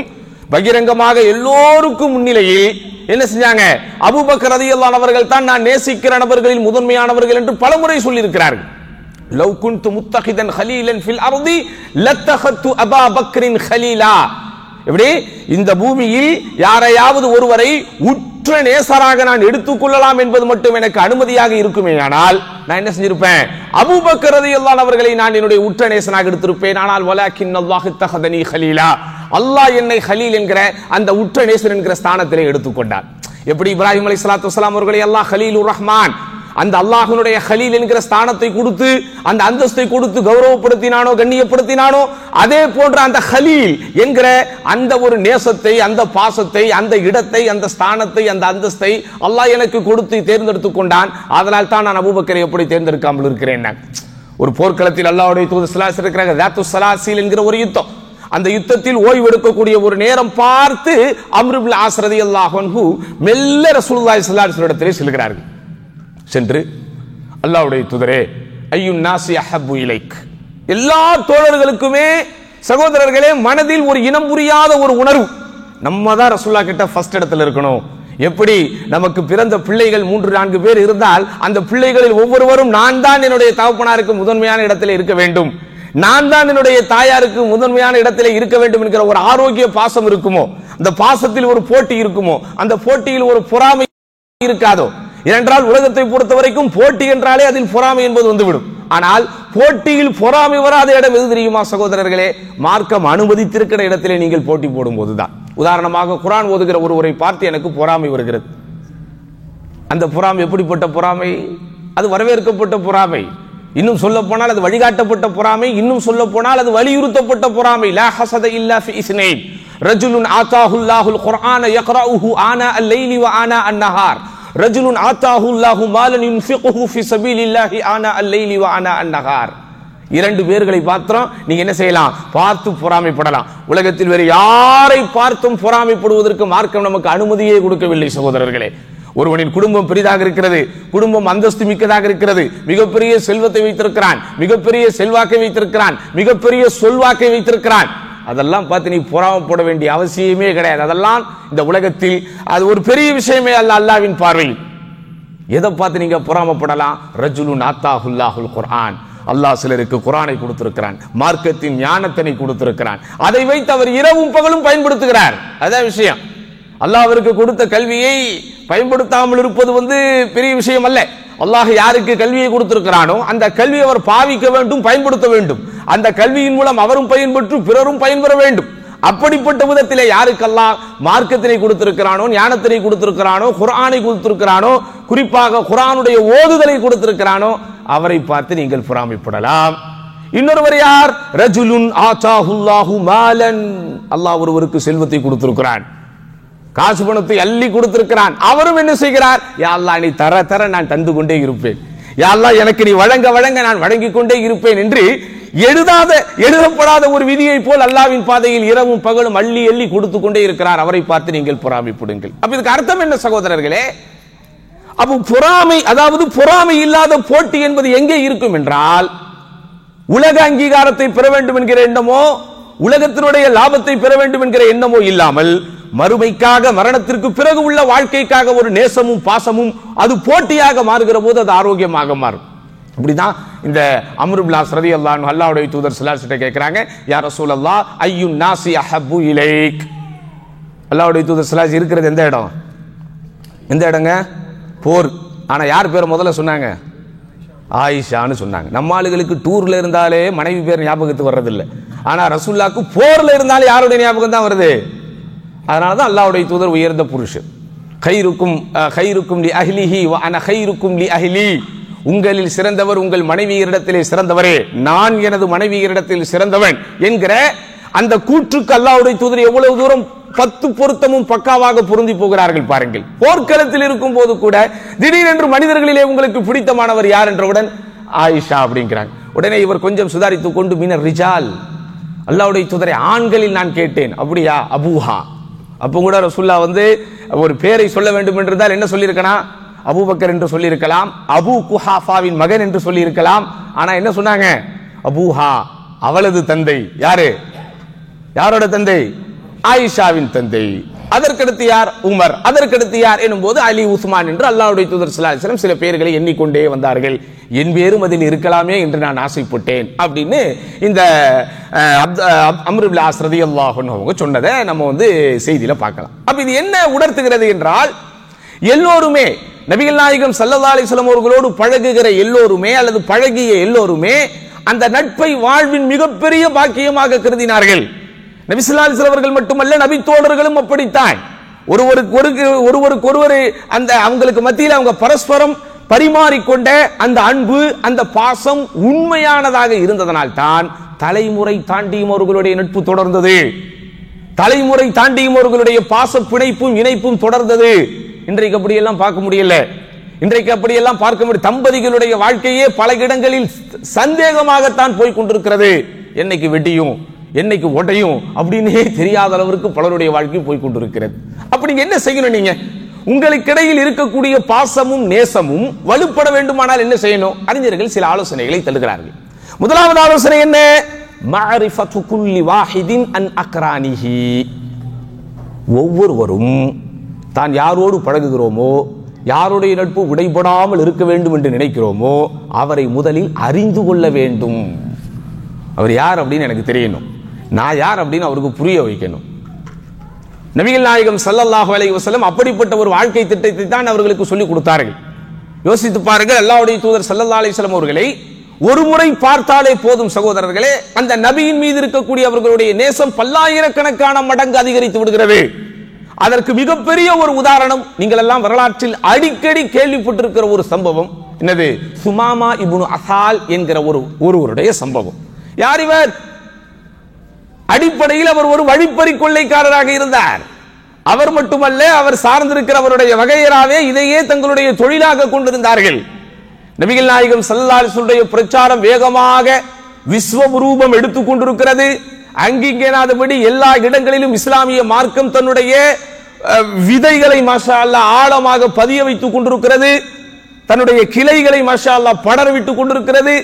பகிரங்கமாக எல்லோருக்கும் முன்னிலையில் என்ன செஞ்சாங்க? அபூபக்கர் ரலியல்லாஹு அவர்கள் தான் நான் நேசிக்கிற நபர்களில் முதன்மையானவர்கள் என்று பலமுறை சொல்லி இருக்கிறார்கள். லவ் குன்து முத்தகிதன் ஹலீலன் ஃபில் அர்தி லத்தஹத்து அபா பக்ரின் ஹலீலா. எப்படி இந்த பூமியில் யாரையாவது ஒருவரை உற்ற நேசராக நான் எடுத்துக்கொள்ளலாம் என்பது மட்டும் எனக்கு அனுமதியாக இருக்குமேயானால் நான் என்ன செஞ்சிருப்பேன்? அபூபக்கர் ரலியல்லாஹு அவர்களை நான் என்னுடைய உற்ற நேசனாக எடுத்திருப்பேன். ஆனால் வலாக்கின் அல்லாஹ் தஹதனி ஹலீலா, அல்லாஹ் என்னை ஹலீல் என்கிற அந்த உற்ற நேசன் என்கிற ஸ்தானத்திலே எடுத்துக்கொண்டார். எப்படி இப்ராஹிம் அலைஹிஸ்ஸலாத்து வஸ்ஸலாம் அவர்களை அல்லாஹ் ஹலீலுர் ரஹ்மான், அந்த அல்லாஹ்வுடைய ஹலீல் என்கிற ஸ்தானத்தை கொடுத்து அந்த அந்தஸ்தை கொடுத்து கௌரவப்படுத்தினானோ கண்ணியப்படுத்தினானோ, அதே போன்ற அந்த ஹலீல் என்கிற அந்த ஒரு நேசத்தை, அந்த பாசத்தை, அந்த இடத்தை, அந்த ஸ்தானத்தை, அந்த அந்தஸ்தை அல்லாஹ் எனக்கு கொடுத்து தேர்ந்தெடுத்துக் கொண்டான். அதனால் தான் நான் அபூபக்கரை எப்படி தேர்ந்தெடுக்காமல் இருக்கிறேன். ஒரு போர்க்களத்தில் அல்லாஹ்வுடைய தூதர் ஸல்லல்லாஹு அலைஹி வஸல்லம் இருக்கிறாங்க, தாத்து ஸலாஸில் என்கிற ஒரு யுத்தம். அந்த யுத்தத்தில் ஓய்வு எடுக்கக்கூடிய ஒரு நேரம் பார்த்து அம்ர் இப்னு ஆஸ் ரலியல்லாஹு அன்ஹு மெல்ல ரசூலுல்லாஹி ஸல்லல்லாஹு அலைஹி வஸல்லம் இடத்திலே செல்கிறார்கள். சென்று அல்லாஹ்வுடைய தூதரே, ஐயுன் நாஸி அஹப்பு இலைக், எல்லா தோழர்களுக்குமே சகோதரர்களே மனதில் ஒரு இனம் புரியாத ஒரு உணர்வு, நம்ம தான் ரசூலுல்லாஹ் கிட்ட ஃபர்ஸ்ட் இடத்துல இருக்கணும். எப்படி நமக்கு பிறந்த பிள்ளைகள் 3-4 பேர் இருந்தால் அந்த பிள்ளைகளில் ஒவ்வொருவரும் நான் தான் என்னுடைய தகப்பனாருக்கு முதன்மையான இடத்திலே இருக்க வேண்டும், நான் தான் என்னுடைய தாயாருக்கு முதன்மையான இடத்திலே இருக்க வேண்டும் என்கிற ஒரு ஆரோக்கிய பாசம் இருக்குமோ, அந்த பாசத்தில் ஒரு போட்டி இருக்குமோ, அந்த போட்டியில் ஒரு பொறாமை இருக்காதோ. ஏனென்றால் உலகத்தை பொறுத்த வரைக்கும் போட்டி என்றாலே அதில் பொறாமை என்பது வந்துவிடும். ஆனால் போட்டியில் பொறாமை வராத இடம் எது தெரியுமா சகோதரர்களே? மார்க்கம் அனுமதித்திருக்கிற இடத்திலே நீங்கள் போட்டி போடும் போதுதான். உதாரணமாக குர்ஆன் ஓதுகிற ஒருவரை பார்த்து எனக்கு பொறாமை வருகிறது. அந்த பொறாமை எப்படிப்பட்ட பொறாமை? அது வரவேற்கப்பட்ட பொறாமை. இன்னும் சொல்ல போனால் அது வழிகாட்டப்பட்ட பொறாமை. இன்னும் சொல்ல போனால் அது வலியுறுத்தப்பட்ட பொறாமை. லா ஹஸத இல்லா ஃபி இஸ்னைன் ரஜுலுன் ஆதாஹுல்லாஹுல் குர்ஆன யக்ரஉஹு ஆனா அல்-லைலி வ ஆனா அன்-நஹார் ரஜுலுன் ஆதாஹுல்லாஹு மாலன் யுன்ஃபிகுஹு ஃபி ஸபீலில்லாஹி ஆனா அல்-லைலி வ ஆனா அன்-நஹார். 2 பேர்களை பார்த்தோம், நீங்க என்ன செய்யலாம்? பார்த்து பொறாமைப்படலாம். உலகத்தில் வேறு யாரை பார்த்தும் பொறாமைப்படுவதற்கு மார்க்கம் நமக்கு அனுமதியே கொடுக்கவில்லை சகோதரர்களே. ஒருவனின் குடும்பம் பெரிதாக இருக்கிறது, குடும்பம் அந்தஸ்து மிக்கதாக இருக்கிறது, மிகப்பெரிய செல்வத்தை வைத்திருக்கிறான், மிகப்பெரிய செல்வாக்கை வைத்திருக்கிறான், மிகப்பெரிய சொல்வாக்கை வைத்திருக்கிறான், அதெல்லாம் பார்த்து நீ பொறாமைப்பட வேண்டிய அவசியமே கிடையாது. அதெல்லாம் இந்த உலகத்தில் அது ஒரு பெரிய விஷயமே அல்ல அல்லாஹ்வின் பார்வையில். எதை பார்த்து நீங்க பொறாமைப்படலாம்? ரஜுலுன் ஆத்தாஹுல்லாஹுல் குர்ஆன், அல்லாஹ் சிலருக்கு குர்ஆனை கொடுத்திருக்கிறான், மார்க்கத்தின் ஞானத்தை கொடுத்திருக்கிறான், அதை வைத்து அவர் இரவும் பகலும் பயன்படுத்துகிறார். அதான் விஷயம். அல்லாஹ் அவருக்கு கொடுத்த கல்வியை பயன்படுத்தாமல் இருப்பது பெரிய விஷயம் அல்ல. அல்லாஹ் யாருக்கு கல்வியை கொடுத்திருக்கிறானோ அந்த கல்வியை அவர் பாவிக்க வேண்டும், பயன்படுத்த வேண்டும். அந்த கல்வியின் மூலம் அவரும் பயன்பெற்று பிறரும் பயன்பெற வேண்டும். அப்படிப்பட்ட விதத்திலே யாருக்கு அல்லாஹ் மார்க்கத்தினை கொடுத்திருக்கிறானோ, ஞானத்தினை கொடுத்திருக்கிறானோ, குர்ஆனை கொடுத்திருக்கிறானோ, குறிப்பாக குர்ஆனுடைய ஓதுதலை கொடுத்திருக்கிறானோ அவரை பார்த்து நீங்கள் பொறாமைப்படலாம். இன்னொருவர் யார்? ரஜுலுன் ஆதாஹுல்லாஹு மாலன், அல்லாஹ் ஒருவருக்கு செல்வத்தை கொடுத்திருக்கிறான், காசு பணத்தை அள்ளி கொடுத்திருக்கிறான். அவரும் என்ன செய்கிறார்? யா அல்லாஹ் நீ தர தர நான் தந்து கொண்டே இருப்பேன், யா அல்லாஹ் எனக்கு நீ வழங்க வழங்க நான் வழங்கிக் கொண்டே இருப்பேன் என்று எழுதப்படாத ஒரு விதியை போல் அல்லாஹ்வின் பாதையில் இரவும் பகலும் அள்ளி அள்ளி கொடுத்து கொண்டே இருக்கிறார். அவரை பார்த்து நீங்கள் பொறாமைப்படுங்கள். அப்ப இதுக்கு அர்த்தம் என்ன சகோதரர்களே? அப்ப பொறாமை, அதாவது பொறாமை இல்லாத போட்டி என்பது எங்கே இருக்கும் என்றால், உலக அங்கீகாரத்தை பெற வேண்டும் என்கிற எண்ணமோ, உலகத்தினுடைய லாபத்தை பெற வேண்டும் என்கிற எண்ணமோ இல்லாமல் மறுமைக்காக, மரணத்திற்கு பிறகு உள்ள வாழ்க்கைக்காக ஒரு நேசமும் பாசமும் அது போட்டியாக மாறுகிற போது அது ஆரோக்கியமாக மாறும். அப்படிதான் இந்த அம்ர் இப்னு ஆஸ் ரலியல்லாஹு அன்ஹு அல்லாஹ்வுடைய தூதர் ஸல்லல்லாஹு அலைஹி வஸல்லம் கேக்குறாங்க, யா ரசூலல்லாஹ் ஐயுன் நாஸி அஹப்பு இலைக். அல்லாஹ்வுடைய தூதர் ஸல்லல்லாஹு அலைஹி இருக்கிறது எந்த இடம்? எந்த இடங்க? போர். ஆனா யார் பேரை முதல்ல சொன்னாங்க? ஆயிஷான்னு சொன்னாங்க. நம்ம ஆளுகளுக்கு டூர்ல இருந்தாலே மனைவி பேர் ஞாபகத்துக்கு வர்றதில்லை. ஆனா ரசூலுல்லாஹ்க்கு போர்ல இருந்தாலே யாருடைய ஞாபகம் தான் வருது? அதனாலதான் அல்லாஹ்வுடைய தூதர் உயர்ந்த புருஷன். கைருக்கும் லி அஹ்லிஹி வ அன கைருக்கும் லி அஹ்லி. உங்களில் சிறந்தவர் உங்கள் மனைவியரிடத்திலே சிறந்தவரே, நான் எனது மனைவியரிடத்தில் சிறந்தவன் என்கிற அந்த கூற்றுக்கு அல்லாஹ்வுடைய தூதர் எவ்வளவு தூரம் 10 பொருத்தமும் பக்காவாக பொருந்தி போகிறார்கள் பாருங்கள். போர்க்களத்தில் இருக்கும் போது கூட திடீரென்று மனிதர்களிலே உங்களுக்கு பிடித்தமானவர் யார் என்றவுடன் ஆயிஷா அப்படிங்கிறாங்க. உடனே இவர் கொஞ்சம் சுதாரித்துக் கொண்டு மினர் ரிஜால், அல்லாஹ்வுடைய தூதரை ஆண்களில் நான் கேட்டேன். அப்படியா? அபூஹா. அப்ப கூட ரசூலுல்லாஹ் ஒரு பேரை சொல்ல வேண்டும் என்றால் என்ன சொல்லியிருக்கணும்? அபூபக்கர் என்று சொல்லி இருக்கலாம், அபூ குஹாஃபாவின் மகன் என்று சொல்லி இருக்கலாம். ஆனா என்ன சொன்னாங்க? அபூஹா, அவளது தந்தை. யாரு? யாரோட தந்தை? ஆயிஷாவின் தந்தை. அதற்கடுத்து யார்? உமர். அதற்கடுத்து யார் எனும்போது அலி, உஸ்மான் என்று அல்லாஹ்வுடைய தூதர் ஸல்லல்லாஹு அலைஹி வஸல்லம் சில பேர்களை எண்ணிக்கொண்டே வந்தார்கள். என் பேரும் அதில் இருக்கலாமே என்று நான் ஆசைப்பட்டேன் அப்படின்னு இந்த அம்ர் இப்னு ஆஸ் ரலியல்லாஹு அன்ஹு அவங்க சொன்னதை நம்ம செய்தியில பார்க்கலாம். அப்ப இது என்ன உணர்த்துகிறது என்றால், எல்லோருமே நபிகள் நாயகம் ஸல்லல்லாஹு அலைஹி வஸல்லம் அவர்களோடு பழகுகிற எல்லோருமே அல்லது பழகிய எல்லோருமே அந்த நட்பை வாழ்வின் மிகப்பெரிய பாக்கியமாக கருதினார்கள். நபி ஸல்லல்லாஹு அலைஹி வஸல்லம் அவர்கள் மட்டுமல்ல, நபி தோழர்களும் அப்படித்தான். ஒருவருக்கு அந்த அவங்களுக்கு மத்தியில் அவங்க பரஸ்பரம் பரிமாறிக்கொண்ட அந்த அன்பு, அந்த பாசம் உண்மையானதாக இருந்ததனால் தான் தலைமுறை தாண்டியும் அவர்களுடைய நட்பு தொடர்ந்தது. தலைமுறை தாண்டியும் அவர்களுடைய பாச பிணைப்பும் இணைப்பும் தொடர்ந்தது. இன்றைக்கு அப்படியெல்லாம் பார்க்க முடியல. இன்றைக்கு அப்படியெல்லாம் பார்க்க முடியும். தம்பதிகளுடைய வாழ்க்கையே பல இடங்களில் சந்தேகமாகத்தான் போய் கொண்டிருக்கிறது. என்னைக்கு வெட்டியும் என்னைக்கு உடையும் அப்படின்னே தெரியாத அளவிற்கு பலருடைய வாழ்க்கை போய் கொண்டிருக்கிறது. அப்படி என்ன செய்யணும்? நீங்க உங்களுக்கு இடையில் இருக்கக்கூடிய பாசமும் நேசமும் வலுப்பட வேண்டுமானால் என்ன செய்யணும்? அறிஞர்கள் சில ஆலோசனைகளை தருகிறார்கள். முதலாவது ஆலோசனை என்ன? மஅரிஃபத்து குல்லி வாஹிதின் அன் அக்ரானிஹி. ஒவ்வொருவரும் தான் யாரோடு பழகுகிறோமோ, யாருடைய நட்பு உடைபடாமல் இருக்க வேண்டும் என்று நினைக்கிறோமோ அவரை முதலில் அறிந்து கொள்ள வேண்டும். அவர் யார் அப்படின்னு எனக்கு தெரியணும். நான் யார் அப்படின்னு அவருக்கு புரிய வைக்கணும். நபிகள் நாயகம் ஸல்லல்லாஹு அலைஹி வஸல்லம் அப்படிப்பட்ட ஒரு வாழ்க்கை திட்டத்தை தான் அவர்களுக்கு சொல்லிக் கொடுத்தார்கள். யோசித்து பாருங்கள், அல்லாஹ்வுடைய தூதர் ஸல்லல்லாஹு அலைஹி வஸல்லம் அவர்களை ஒரு முறை பார்த்தாலே போதும் சகோதரர்களே, அந்த நபியின் மீது இருக்கக்கூடிய அவர்களுடைய நேசம் பல்லாயிரக்கணக்கான மடங்கு அதிகரித்து விடுகிறது. அதற்கு மிகப்பெரிய ஒரு உதாரணம், நீங்கள் எல்லாம் வரலாற்றில் அடிக்கடி கேள்விப்பட்டிருக்கிற ஒரு சம்பவம். என்னது? சுமாமா இப்னு அசால் என்கிற ஒருவருடைய சம்பவம். யார் இவர்? அடிப்படையில் அவர் ஒரு வழிப்பறி கொள்ளைக்காரராக இருந்தார். அவர் மட்டுமல்ல, அவர் சார்ந்திருக்கிற அவருடைய வகையராவே இதையே தங்களுடைய தொழிலாக கொண்டிருந்தார்கள். நபிகள் நாயகம் ஸல்லல்லாஹு அலைஹி வஸல்லம் பிரச்சாரம் வேகமாக விஸ்வரூபம் எடுத்துக் கொண்டிருக்கிறது. அங்கிங்கேனாதபடி எல்லா இடங்களிலும் இஸ்லாமிய மார்க்கம் தன்னுடைய விதைகளை மாஷா அல்லாஹ் ஆழமாக பதிய வைத்துக் கொண்டிருக்கிறது. தன்னுடைய கிளைகளை மாஷா அல்லாஹ் படரவிட்டுக் கொண்டிருக்கிறது.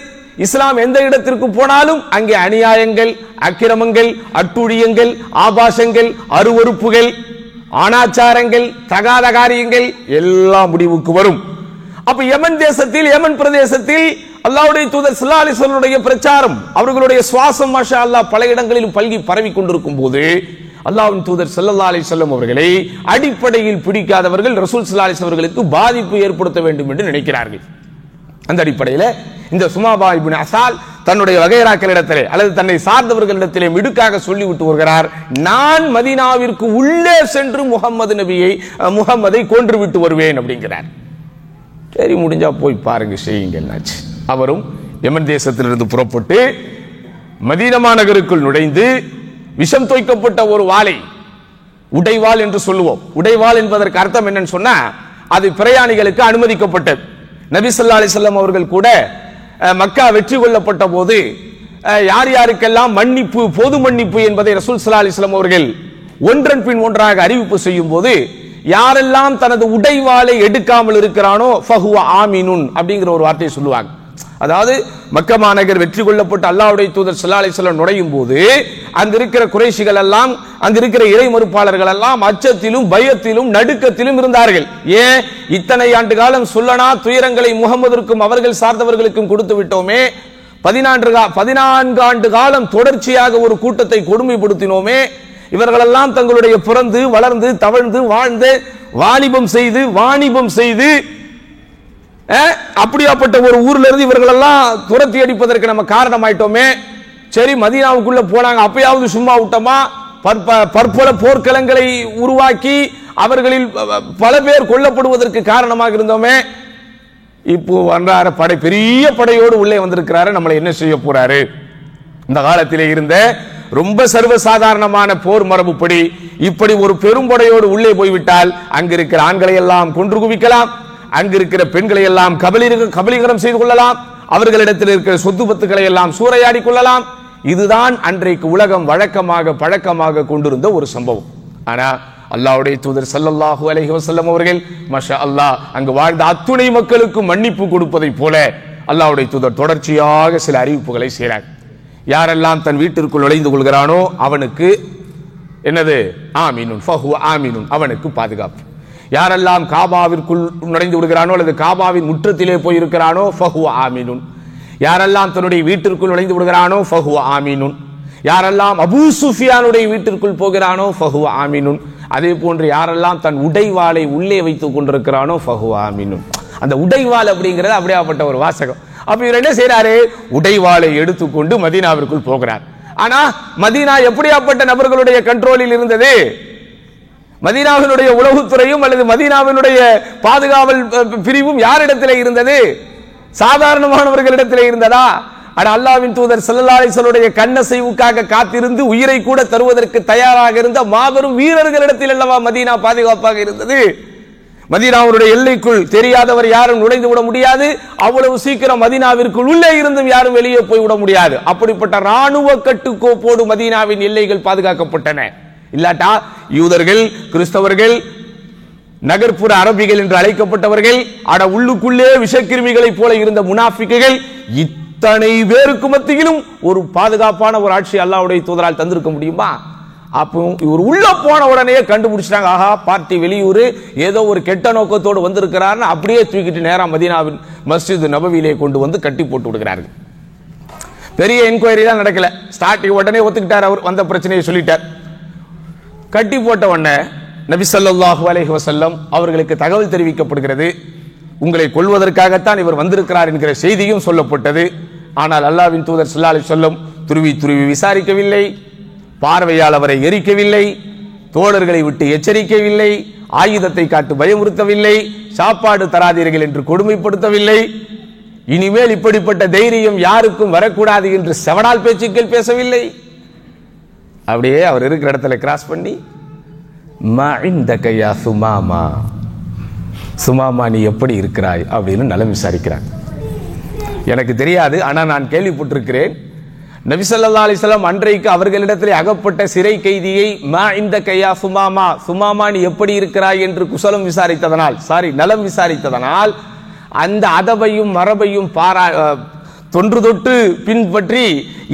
இஸ்லாம் எந்த இடத்திற்கு போனாலும் அங்கே அநியாயங்கள், அக்கிரமங்கள், அட்டுழியங்கள், ஆபாசங்கள், அருவருப்புகள், அனாச்சாரங்கள், தகாத காரியங்கள் எல்லாம் முடிவுக்கு வரும். அப்ப யமன் தேசத்தில், யமன் பிரதேசத்தில் அல்லாஹ்வுடைய தூதர் ஸல்லல்லாஹு அலைஹி வஸல்லம் பிரச்சாரம், அவர்களுடைய சுவாசம் மாஷா அல்லாஹ் பல இடங்களிலும் பல்கி பரவி கொண்டிருக்கும் போது அல்லாஹ்வின் தூதர் ஸல்லல்லாஹு அலைஹி வஸல்லம் அவர்களை அடிப்படையில் பிடிக்காதவர்கள் ரசூல் ஸல்லல்லாஹு அலைஹி வஸல்லம் அவர்களுக்கு பாதிப்பு ஏற்படுத்த வேண்டும் என்று நினைக்கிறார்கள். அந்த அடிப்படையில் இந்த சுமாமா இப்னு அசால் தன்னுடைய வகைராக்களிடத்திலே அல்லது தன்னை சார்ந்தவர்களிடத்திலே மிடுக்காக சொல்லிவிட்டு வருகிறார், நான் மதீனாவிற்கு உள்ளே சென்று முகம்மதை கொன்று விட்டு வருவேன் அப்படிங்கிறார். சரி, முடிஞ்சா போய் பாருங்க, செய்யுங்க, என்னாச்சு. அவரும் யமன் தேசத்திலிருந்து புறப்பட்டு மதீனா நகருக்குள் நுழைந்து விஷம் தோய்க்கப்பட்ட ஒரு வாளை, உடைவாள் என்று சொல்லுவோம். உடைவாள் என்பதற்கு அர்த்தம் என்னன்னு சொன்னா, அது பிரயாணிகளுக்கு அனுமதிக்கப்பட்டது. நபி ஸல்லல்லாஹு அலைஹி வஸல்லம் அவர்கள் கூட மக்கா வெற்றி கொள்ளப்பட்ட போது யார் யாருக்கெல்லாம் மன்னிப்பு, பொது மன்னிப்பு என்பதை ரசூல் ஸல்லல்லாஹு அலைஹி வஸல்லம் அவர்கள் ஒன்றன் பின் ஒன்றாக அறிவிப்பு செய்யும் போது, யாரெல்லாம் தனது உடைவாளை எடுக்காமல் இருக்கிறானோ ஃபஹுவ ஆமினுன் அப்படிங்கிற ஒரு வார்த்தையை சொல்லுவாங்க. அதாவது மக்கா மாநகர் வெற்றி கொள்ளப்பட்டு அல்லாஹ்வுடைய தூதர் ஸல்லல்லாஹு அலைஹி வஸல்லம் நுழையும் போது அங்க இருக்கிற குறைஷிகள் எல்லாம், அங்க இருக்கிற இறை மறுப்பாளர்கள் எல்லாம் அச்சத்திலும் பயத்திலும் நடுக்கத்திலும் இருந்தார்கள். ஏன்? இத்தனை ஆண்டு காலம் சொல்லனா துயரங்களை முகமதிற்கும் அவர்கள் சார்ந்தவர்களுக்கும் கொடுத்து விட்டோமே, 14 ஆண்டு காலம் தொடர்ச்சியாக ஒரு கூட்டத்தை கொடுமைப்படுத்தினோமே, இவர்களெல்லாம் தங்களுடைய பிறந்து வளர்ந்து தவழ்ந்து வாழ்ந்து வாணிபம் செய்து அப்படியாப்பட்ட ஒரு ஊர்ல இருந்து இவர்கள் எல்லாம் துரத்தி அடிப்பதற்கு நம்ம காரணமாயிட்டோமே. சரி, மதீனாவுக்குள்ள போனாங்க, அப்பயாவது சும்மா விட்டோமா? பற்பல போர்க்களங்களை உருவாக்கி அவர்களில் பல பேர் கொல்லப்படுவதற்கு காரணமாக இருந்தோமே. இப்போ வந்தார படை, பெரிய படையோடு உள்ளே வந்திருக்கிறாரு, நம்மளை என்ன செய்ய போறாரு? இந்த காலத்திலே இருந்த ரொம்ப சர்வசாதாரணமான போர் மரபுப்படி இப்படி ஒரு பெரும்படையோடு உள்ளே போய்விட்டால் அங்கிருக்கிற ஆண்களை எல்லாம் கொன்று குவிக்கலாம், அங்கிருக்கிற பெண்களை எல்லாம் கபலீகரம் செய்து கொள்ளலாம், அவர்களிடத்தில் இருக்கிற சொத்து பத்துக்களை எல்லாம் சூறையாடி கொள்ளலாம். இதுதான் அன்றைக்கு உலகம் வழக்கமாக பழக்கமாக கொண்டிருந்த ஒரு சம்பவம். ஆனா அல்லாஹ்வுடைய தூதர் ஸல்லல்லாஹு அலைஹி வஸல்லம் அவர்கள் மாஷா அல்லாஹ் அங்கு வாழ்ந்த அத்துணை மக்களுக்கு மன்னிப்பு கொடுப்பதை போல அல்லாஹ்வுடைய தூதர் தொடர்ச்சியாக சில அறிவிப்புகளை செய்கிறார். யாரெல்லாம் தன் வீட்டிற்குள் நுழைந்து கொள்கிறானோ அவனுக்கு என்னது? ஆமீனுன் ஃபஹுவ ஆமீனுன், அவனுக்கு பாதுகாப்பு. யாரெல்லாம் காபாவிற்குள் நுழைந்து விடுகிறானோ அல்லது காபாவின் முற்றத்திலே போய் இருக்கிறானோ ஃபஹுவ ஆமீனுன். யாரெல்லாம் தன்னுடைய வீட்டிற்குள் நுழைந்து விடுகிறானோ ஃபஹுவ ஆமீனுன். யாரெல்லாம் அபூ சுஃபியானுடைய வீட்டிற்குள் போகிறானோ ஃபஹுவ ஆமீனுன். அதே போன்று யாரெல்லாம் தன் உடைவாளை உள்ளே வைத்துக் கொண்டிருக்கிறானோ ஃபஹுவ ஆமீனுன். அந்த உடைவாள் அப்படிங்கிறது அப்படியாப்பட்ட ஒரு வாசகம். அப்ப இவர் என்ன செய்யறாரு? உடைவாளை எடுத்துக்கொண்டு மதீனாவிற்குள் போகிறார். ஆனா மதீனா எப்படியாப்பட்ட நபர்களுடைய கண்ட்ரோலில் இருந்தது? மதீனாவினுடைய உளவுத்துறையும் அல்லது மதீனாவினுடைய பாதுகாவல் பிரிவும் யாரிடத்திலே இருந்தது? சாதாரணமானவர்களிடத்திலே இருந்ததா? அல்லாஹ்வின் தூதர் ஸல்லல்லாஹு அலைஹி வஸல்லம் கண்ணசைவுக்காக காத்திருந்து உயிரை கூட தருவதற்கு தயாராக இருந்த மாபெரும் வீரர்களிடத்தில் அல்லவா மதீனா பாதுகாப்பாக இருந்தது. மதீனாவுடைய எல்லைக்குள் தெரியாதவர் யாரும் நுழைந்து விட முடியாது. அவ்வளவு சீக்கிரம் மதீனாவிற்குள் உள்ளே இருந்தும் யாரும் வெளியே போய்விட முடியாது. அப்படிப்பட்ட ராணுவ கட்டுக்கோப்போடு மதீனாவின் எல்லைகள் பாதுகாக்கப்பட்டன. இல்லாட்டா யூதர்கள், கிறிஸ்தவர்கள், நகர்ப்புற அரபிகள் என்று அழைக்கப்பட்டவர்கள், உள்ளுக்குள்ளே விஷக்கிருமிகளைப் போல இருந்த முனாஃபிக்குகள், இத்தனை பேருக்கு மத்தியிலும் ஒரு பாதுகாப்பான ஒரு ஆட்சி அல்லாஹ்வுடைய தூதரால் தந்திருக்க முடியுமா? அப்போ இவர் உள்ள போன உடனே கண்டுபிடிச்சிட்டாங்க, ஆஹா பார்ட்டி வெளியூர், ஏதோ ஒரு கெட்ட நோக்கத்தோடு வந்திருக்கிறார்னு அப்படியே தூக்கிட்டு நேரா மதீனாவின் மஸ்ஜித் நபவியிலே கொண்டு வந்து கட்டி போட்டு விடுகிறார்கள். பெரிய என்கொயரி தான் நடக்கல. ஸ்டார்டிங் உடனே ஒத்துக்கிட்டார், அவர் வந்த பிரச்சனையை சொல்லிட்டார். கட்டி போட்ட உடனே நபி ஸல்லல்லாஹு அலைஹி வஸல்லம் அவர்களுக்கு தகவல் தெரிவிக்கப்படுகிறது. உங்களை கொல்வதற்காகத்தான் இவர் வந்திருக்கிறார் என்கிற செய்தியும் சொல்லப்பட்டது. ஆனால் அல்லாஹ்வின் தூதர் ஸல்லல்லாஹு அலைஹி வஸல்லம் துருவி துருவி விசாரிக்கவில்லை, பார்வையால் அவரை எரிக்கவில்லை, தோழர்களை விட்டு எச்சரிக்கவில்லை, ஆயுதத்தை காட்டு பயமுறுத்தவில்லை, சாப்பாடு தராதீர்கள் என்று கொடுமைப்படுத்தவில்லை. இனிமேல் இப்படிப்பட்ட தைரியம் யாருக்கும் வரக்கூடாது என்று செவடால் பேச்சுக்கள் பேசவில்லை. அப்படியே அவர் இருக்கிற இடத்துல கிராஸ் பண்ணி மா இந்தக யா சுமாமா, சுமாமா நீ எப்படி இருக்கிறாய் அப்படின்னு நலம் விசாரிக்கிறார். எனக்கு தெரியாது, ஆனால் நான் கேள்விப்பட்டிருக்கிறேன். நபி ஸல்லல்லாஹு அலைஹி வஸல்லம் அன்றைக்கு அவர்களிடத்திலே அகப்பட்ட சிறை கைதியை மா இந்தக யா சுமாமா, சுமாமா நீ எப்படி இருக்கிறாய் என்று குசலம் விசாரித்ததனால், நலம் விசாரித்ததனால் அந்த அதபையும் மரபையும் தொன்று தொட்டு பின்பற்றி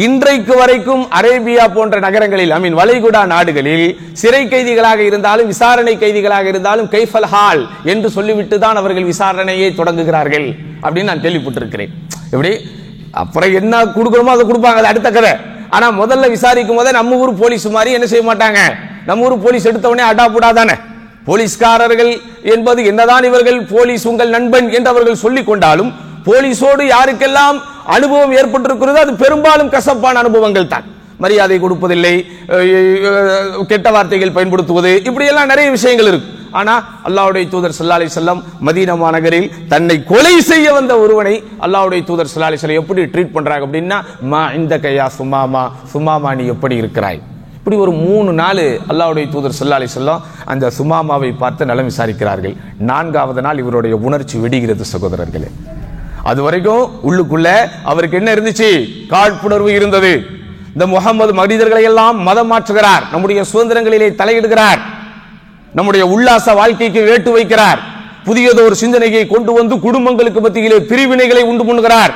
இன்றைக்கு வரைக்கும் அரேபியா போன்ற நகரங்களில், வளைகுடா நாடுகளில் சிறை கைதிகளாக இருந்தாலும் விசாரணை கைதிகளாக இருந்தாலும் கைஃபல் ஹால் என்று சொல்லிவிட்டு தான் அவர்கள் விசாரணையை தொடங்குகிறார்கள் அப்படின்னு நான் கேள்விப்பட்டிருக்கிறேன். எப்படி அப்புறம் என்ன கொடுக்கணுமோ அதை கொடுப்பாங்க, அது அடுத்த கதை. ஆனா முதல்ல விசாரிக்கும் போதே நம்ம ஊர் போலீஸ் மாதிரி என்ன செய்ய மாட்டாங்க. நம்ம ஊர் போலீஸ் எடுத்தவனே அடாப்புடா தானே. போலீஸ்காரர்கள் என்பது என்னதான் இவர்கள் போலீஸ் உங்கள் நண்பன் என்று அவர்கள் சொல்லிக் கொண்டாலும் போலீஸோடு யாருக்கெல்லாம் அனுபவம் ஏற்பட்டிருக்கிறது அது பெரும்பாலும் கசப்பான அனுபவங்கள் தான். மரியாதை கொடுப்பதில்லை, கெட்ட வார்த்தைகள் பயன்படுத்துவது, இப்படி எல்லாம் நிறைய விஷயங்கள் இருக்கு. ஆனா அல்லாஹ்வுடைய தூதர் ஸல்லல்லாஹு அலைஹி வஸல்லம் மதீனா மாநகரில் தன்னை கொலை செய்ய வந்த ஒருவனை அல்லாஹ்வுடைய தூதர் ஸல்லல்லாஹு அலைஹி வஸல்லம் எப்படி ட்ரீட் பண்றாங்க அப்படின்னா மா இந்தக யா சுமாமா, சுமாமா நீ எப்படி இருக்கிறாய். இப்படி ஒரு 3 நாள் அல்லாஹ்வுடைய தூதர் ஸல்லல்லாஹு அலைஹி வஸல்லம் அந்த சுமாமாவை பார்த்து நலம் விசாரிக்கிறார்கள். 4வது நாள் இவருடைய உணர்ச்சி வெடிகிறது சகோதரர்களே. அது வரைக்கும் உள்ளுக்குள்ள அவருக்கு என்ன இருந்துச்சு? காழ்ப்புணர்வு இருந்தது. இந்த முகமது மனிதர்களை எல்லாம் மதம் மாற்றுகிறார், நம்முடைய சுதந்திரங்களிலே தலையிடுகிறார், நம்முடைய உல்லாச வாழ்க்கைக்கு வேட்டு வைக்கிறார், புதியதொரு சிந்தனையை கொண்டு வந்து குடும்பங்களுக்கு மத்தியிலே பிரிவினைகளை உண்டு பண்ணுகிறார்.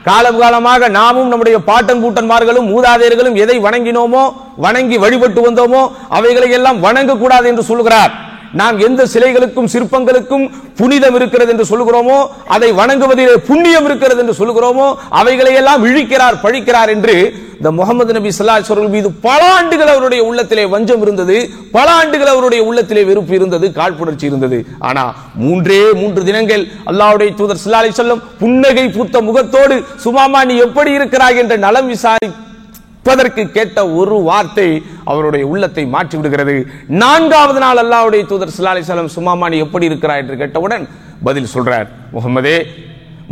காலம் காலமாக நாமும் நம்முடைய பாட்டன் கூட்டன்மார்களும் மூதாதையர்களும் எதை வணங்கினோமோ, வணங்கி வழிபட்டு வந்தோமோ அவைகளை எல்லாம் வணங்கக்கூடாது என்று சொல்கிறார். நாம் எந்த சிலைகளுக்கும் சிற்பங்களுக்கும் புனிதம் இருக்கிறது என்று சொல்கிறோமோ, அதை வணங்குவதிலே புண்ணியம் இருக்கிறது என்று சொல்கிறோமோ அவைகளை எல்லாம் இழிக்கிறார், பழிக்கிறார் என்று இந்த முகமது நபி ஸல்லல்லாஹு அலைஹி வஸல்லம் மீது பல ஆண்டுகள் அவருடைய உள்ளத்திலே வஞ்சம் இருந்தது, பல ஆண்டுகள் அவருடைய உள்ளத்திலே வெறுப்பு இருந்தது, காழ்ப்புணர்ச்சி இருந்தது. ஆனா 3 தினங்கள் அல்லாஹ்வுடைய தூதர் ஸல்லல்லாஹு அலைஹி வஸல்லம் புன்னகை பூத்த முகத்தோடு சுமாமா நீ எப்படி இருக்கிறாய் என்ற நலம் விசாரிப்பதற்கு கேட்ட ஒரு வார்த்தை அவருடைய உள்ளத்தை மாற்றி விடுகிறது. 4வது நாள் அல்லாஹ்வுடைய தூதர் ஸல்லல்லாஹு அலைஹி வஸல்லம் சுமாமா நீ எப்படி இருக்கிறாய் என்று கேட்டவுடன் பதில் சொல்றார்,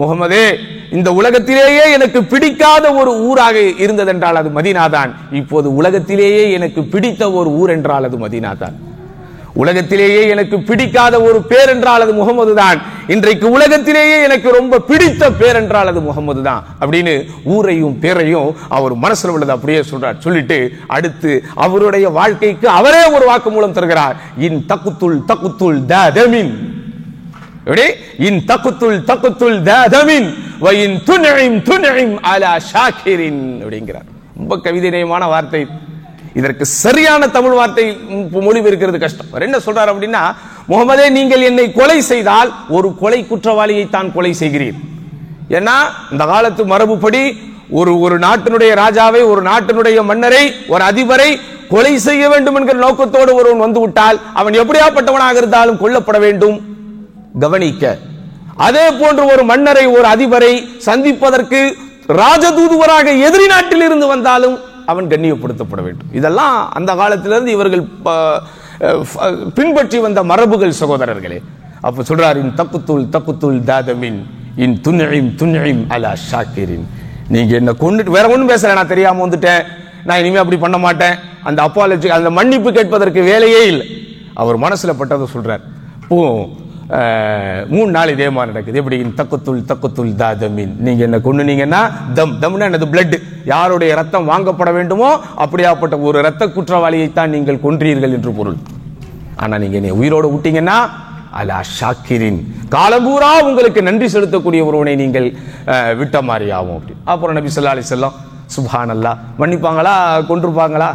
முகமதே இந்த உலகத்திலேயே எனக்கு பிடிக்காத ஒரு ஊராக இருந்ததென்றால் அது மதீனா தான். இப்போது உலகத்திலேயே எனக்கு பிடித்த ஒரு ஊர் என்றால் அது மதீனா தான். உலகத்திலேயே எனக்கு பிடிக்காத ஒரு பேர் என்றால் அது முகமது தான். இன்றைக்கு உலகத்திலேயே எனக்கு ரொம்ப பிடித்த பேர் என்றால் அது முகமது தான் அப்படின்னு ஊரையும் பேரையும் அவர் மனசுல உள்ளது அப்படியே சொல்றார். சொல்லிட்டு அடுத்து அவருடைய வாழ்க்கைக்கு அவரே ஒரு வாக்கு மூலம் தருகிறார். இன் தகுத்துல் ததமின், இன் தகுத்துல் ததமின் வ இன் துன்இம் அலா ஷாக்கிரின் அப்படிங்கிறார். ரொம்ப கவிதை நயமான வார்த்தை. இதற்கு சரியான தமிழ் வார்த்தை மொழிபெயர்க்கிறது கஷ்டம். என்ன சொல்றாரு அப்படின்னா, முகமதே நீங்கள் என்னை கொலை செய்தால் ஒரு கொலை குற்றவாளியை தான் கொலை செய்கிறீர். ஏன்னா இந்த காலத்து மரபுப்படி ஒரு நாட்டினுடைய ராஜாவை, ஒரு நாட்டினுடைய மன்னரை, ஒரு அதிபரை கொலை செய்ய வேண்டும் என்கிற நோக்கத்தோடு ஒருவன் வந்து விட்டால் அவன் எப்படியாப்பட்டவனாக இருந்தாலும் கொல்லப்பட வேண்டும். கவனிக்க, அதே போன்று ஒரு மன்னரை, ஒரு அதிபரை சந்திப்பதற்கு ராஜதூதுவராக எதிரி நாட்டில் இருந்து வந்தாலும் அவன் கண்ணியப்படுத்தப்பட வேண்டும். இதெல்லாம் அந்த காலத்திலிருந்து இவர்கள் பின்பற்றி வந்த மரபுகள் சகோதரர்களே. அப்ப சொல்றார், இன் தக்குத்துல் தாதமின் இன் துன்இம் அலா ஷாக்கிரின். நீங்க என்ன கொண்டுட்டு வேற ஒன்றும் பேசல, நான் தெரியாம வந்துட்டேன், நான் இனிமே அப்படி பண்ண மாட்டேன், அந்த அப்பாலஜி, அந்த மன்னிப்பு கேட்பதற்கு வேலையே இல்லை. அவர் மனசுல பட்டதை சொல்றார். இப்போ 3 நாள் இதே மாதிரி நடக்குது. எப்படி? தக்குத்துல் தாதமின். நீங்க என்ன கொன்னுனீங்கன்னா, தம்னா என்னது? பிளட். யாருடைய ரத்தம் வாங்கப்பட வேண்டுமோ அப்படியாப்பட்ட ஒரு இரத்த குற்றவாளியை தான் நீங்கள் கொன்றீர்கள் என்று பொருள். ஆனா நீங்க என்னை உயிரோடு விட்டீங்கன்னா அலா ஷாக்கிரின், காலம்பூரா உங்களுக்கு நன்றி செலுத்தக்கூடிய ஒருவனை நீங்கள் விட்ட மாதிரி ஆகும். அப்படி அப்புறம் நபி ஸல்லல்லாஹு அலைஹி வஸல்லம் சுப்ஹானல்லாஹ் மன்னிப்பாங்களா, கொன்றுப்பாங்களா?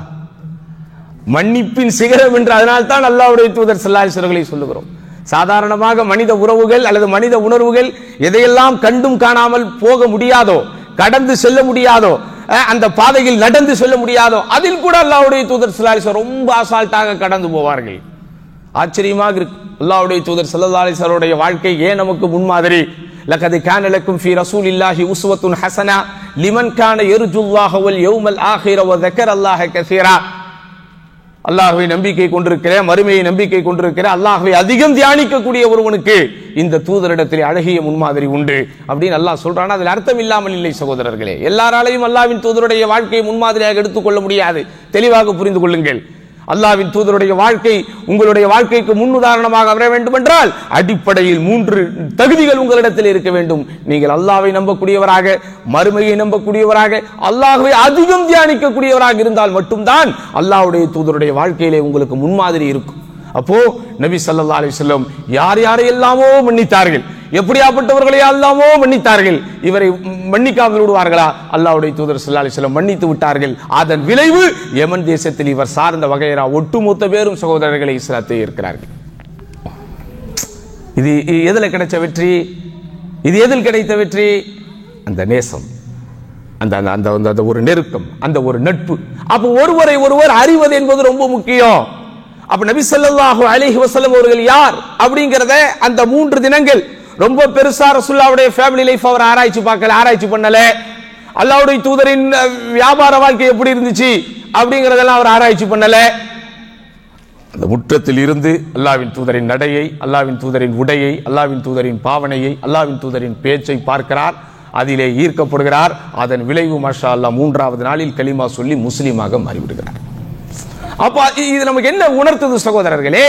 மன்னிப்பின் சிகரம் என்று அதனால்தான் அல்லாஹ்வுடைய தூதர் ஸல்லல்லாஹு அலைஹி வஸல்லம் சொல்லுகிறோம். சாதாரணமாக மனித உறவுகள் அல்லது மனித உணர்வுகள் எதையெல்லாம் கண்டும் காணாமல் போக முடியாதோ, கடந்து செல்ல முடியாதோ, அந்த பாதையில் நடந்து செல்ல முடியாதோ, அதில் கூட அல்லாஹ்வுடைய தூதர் ஸல்லல்லாஹு அலைஹி வஸல்லம் ரொம்ப அசால்ட்டாக கடந்து போவார்கள். ஆச்சரியமாக இருக்கு. அல்லாஹ்வுடைய தூதர் ஸல்லல்லாஹு அலைஹி வஸல்லம் வாழ்க்கை ஏன் நமக்கு முன்மாதிரி? லகத் கான லக்கும் ஃபீ ரசூலில்லாஹி உஸ்வத்துன் ஹஸனா லிமன் கான யர்ஜுல்லாஹ வல் யௌமல் ஆகிர வ ذكرல்லாஹ கஸீரா. அல்லாஹ்வை நம்பிக்கை கொண்டிருக்கிற, மறுமையை நம்பிக்கை கொண்டிருக்கிற, அல்லாஹ்வை அதிகம் தியானிக்கக்கூடிய ஒருவனுக்கு இந்த தூதரிடத்தில் அழகிய முன்மாதிரி உண்டு அப்படின்னு அல்லாஹ் சொல்றான். அதில் அர்த்தம் இல்லாமல் இல்லை சகோதரர்களே. எல்லாராலையும் அல்லாஹ்வின் தூதருடைய வாழ்க்கையை முன்மாதிரியாக எடுத்துக்கொள்ள முடியாது. தெளிவாக புரிந்து கொள்ளுங்கள். அல்லாஹ்வின் தூதருடைய வாழ்க்கை உங்களுடைய வாழ்க்கைக்கு முன்னுதாரணமாக வர வேண்டும் என்றால் அடிப்படையில் 3 தகுதிகள் உங்களிடத்தில் இருக்க வேண்டும். நீங்கள் அல்லாஹ்வை நம்பக்கூடியவராக, மறுமையை நம்பக்கூடியவராக, அல்லாஹ்வை அதிகம் தியானிக்கக்கூடியவராக இருந்தால் மட்டும்தான் அல்லாஹ்வுடைய தூதருடைய வாழ்க்கையிலே உங்களுக்கு முன்மாதிரி இருக்கும். அப்போ நபி ஸல்லல்லாஹு அலைஹி வஸல்லம் யார் யாரையெல்லாமோ மன்னித்தார்கள், எப்படியாப்பட்டவர்களை எல்லாமோ மன்னித்தார்கள். இவரை மன்னிக்காமல் விடுவார்களா? அல்லாஹ்வுடைய தூதர் ஸல்லல்லாஹு அலைஹி வஸல்லம் மன்னித்து விட்டார்கள். அதன் விளைவு யமன் தேசத்தில் இவர் சார்ந்த வகையரா ஒட்டுமொத்த பேரும் சகோதரர்களை இஸ்லாத்தை இருக்கிறார்கள். இது எதில் கிடைச்ச வெற்றி? இது எதில் கிடைத்த வெற்றி? அந்த நேசம், அந்த ஒரு நெருக்கம், அந்த ஒரு நட்பு. அப்ப ஒருவரை ஒருவர் அறிவது என்பது ரொம்ப முக்கியம். அப்ப நபி ஸல்லல்லாஹு அலைஹி வஸல்லம் அவர்கள் யார் அப்படிங்கறத அந்த 3 தினங்கள் ரொம்ப பெருசா ரசூலுல்லாஹ்வுடைய ஃபேமிலி லைஃப் அவர் ஆராய்ச்சி பண்ணல. அல்லாஹ்வுடைய தூதரின் வியாபார வாழ்க்கை எப்படி இருந்துச்சு அப்படிங்கறதெல்லாம் அவர் ஆராய்ச்சி பண்ணல. அந்த முற்றத்தில் இருந்து அல்லாஹ்வின் தூதரின் நடையை, அல்லாஹ்வின் தூதரின் உடையை, அல்லாஹ்வின் தூதரின் பாவனையை, அல்லாஹ்வின் தூதரின் பேச்சை பார்க்கிறார், அதிலே ஈர்க்கப்படுகிறார். அதன் விளைவு மாஷா அல்லாஹ் 3வது நாளில் கலிமா சொல்லி முஸ்லீமாக மாறிவிடுகிறார். அப்ப இது நமக்கு என்ன உணர்த்துது சகோதரர்களே?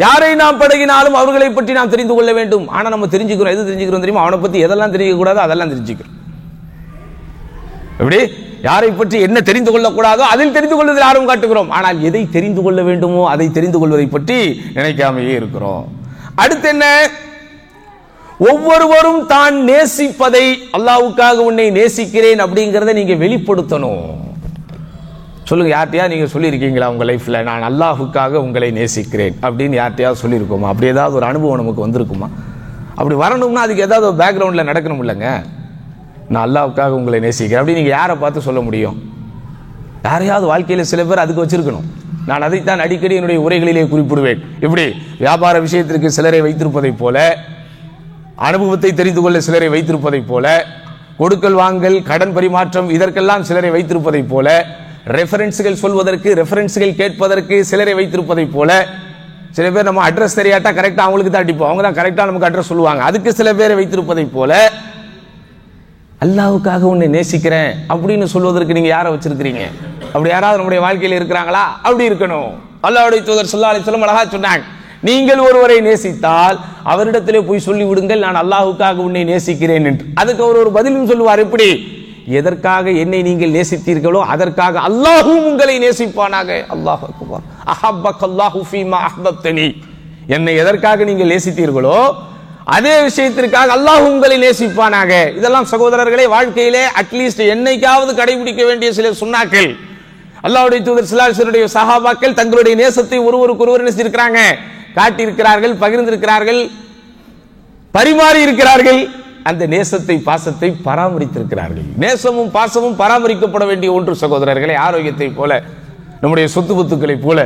யாரை நாம் பழகினாலும் அவர்களை பற்றி நாம் தெரிந்து கொள்ள வேண்டும். ஆனா நம்ம தெரிஞ்சுக்கிறோம், எது தெரிஞ்சுக்கிறோம் தெரியுமா? அவனை பத்தி எதெல்லாம் தெரிஞ்சுக்க கூடாதோ அதெல்லாம் தெரிஞ்சுக்கிறோம். எப்படி? யாரை பற்றி என்ன தெரிந்து கொள்ளக்கூடாதோ அதில் தெரிந்து கொள்வதில் ஆர்வம் காட்டுகிறோம். ஆனால் எதை தெரிந்து கொள்ள வேண்டுமோ அதை தெரிந்து கொள்வதை பற்றி நினைக்காமையே இருக்கிறோம். அடுத்து என்ன? ஒவ்வொருவரும் தான் நேசிப்பதை, அல்லாஹ்வுக்காக உன்னை நேசிக்கிறேன் அப்படிங்கறத நீங்க வெளிப்படுத்தணும். சொல்லுங்க, யார்ட்டையா நீங்க சொல்லியிருக்கீங்களா உங்க லைஃப்ல, நான் அல்லாஹ்வுக்காக உங்களை நேசிக்கிறேன் அப்படின்னு யார்ட்டையாவது சொல்லியிருக்கோமா? அப்படி ஏதாவது ஒரு அனுபவம் நமக்கு வந்திருக்குமா? அப்படி வரணும்னா அதுக்கு ஏதாவது ஒரு பேக்ரவுண்ட்ல நடக்கணும் இல்லைங்க. நான் அல்லாஹ்வுக்காக உங்களை நேசிக்கிறேன் அப்படி நீங்க யாரை பார்த்து சொல்ல முடியும்? யாரையாவது வாழ்க்கையில சில பேர் அதுக்கு வச்சிருக்கணும். நான் அதைத்தான் அடிக்கடி என்னுடைய உரைகளிலே குறிப்பிடுவேன். இப்படி வியாபார விஷயத்திற்கு சிலரை வைத்திருப்பதை போல, அனுபவத்தை தெரிந்து கொள்ள சிலரை வைத்திருப்பதை போல, கொடுக்கல் வாங்கல், கடன் பரிமாற்றம் இதற்கெல்லாம் சிலரை வைத்திருப்பதை போல, ரெஃபரன்ஸ்கள் சொல்வதற்கு, ரெஃபரன்ஸ்கள் கேட்பதற்கு சிலரை வைத்திருப்பதை போல, சில பேர் நம்ம அட்ரஸ் தெரியாட்டா கரெக்டா அவங்களுக்கு தான் அடிப்போம், அவங்க தான் கரெக்டா நமக்கு அட்ரஸ் சொல்லுவாங்க, அதுக்கு சில பேரை வைத்திருப்பதை போல அல்லாஹ்வுக்காக உன்னை நேசிக்கிறேன் அப்படின்னு சொல்வதற்கு நீங்க யாரை வச்சிருக்கிறீங்க? அப்படி யாராவது நம்முடைய வாழ்க்கையில் இருக்கிறாங்களா? அப்படி இருக்கணும். அல்லாஹ்வுடைய தூதர் ஸல்லல்லாஹு அலைஹி வஸல்லம் அழகா சொன்னாங்க, நீங்கள் ஒருவரை நேசித்தால் அவரிடத்திலே போய் சொல்லி விடுங்கள், நான் அல்லாஹ்வுக்காக உன்னை நேசிக்கிறேன் என்று. அதுக்கு அவர் ஒரு பதிலும் சொல்லுவார். எப்படி? எதற்காக என்னை நீங்கள் நேசித்தீர்களோ அதற்காக அல்லாஹ்வும் உங்களை நேசிப்பானாக. அல்லாஹ் அக்பர். அஹப்பக்கல்லாஹு ஃபீமா அஹ்பப்தனி. என்னை எதற்காக நீங்கள் நேசித்தீர்களோ அதே விஷயத்திற்காக அல்லாஹ் உங்களை நேசிப்பானாக. இதெல்லாம் சகோதரர்களே வாழ்க்கையிலே அட்லீஸ்ட் என்னைக்காவது கடைபிடிக்க வேண்டிய சில சுன்னாக்கள். அல்லாஹ்வுடைய தூதர் ஸல்லல்லாஹு அலைஹி வஸல்லம் சஹாபாக்கள் தங்களுடைய நேசத்தை ஒருவருக்கு ஒருவர் நினைச்சிருக்கிறாங்க, காட்டியிருக்கிறார்கள், பகிர்ந்திருக்கிறார்கள், பரிமாறி இருக்கிறார்கள். அந்த நேசத்தை பாசத்தை பராமரித்திருக்கிறார்கள். நேசமும் பாசமும் பராமரிக்கப்பட வேண்டிய ஒன்று சகோதரர்களை. ஆரோக்கியத்தை போல, நம்முடைய சொத்து பத்துக்களை போல,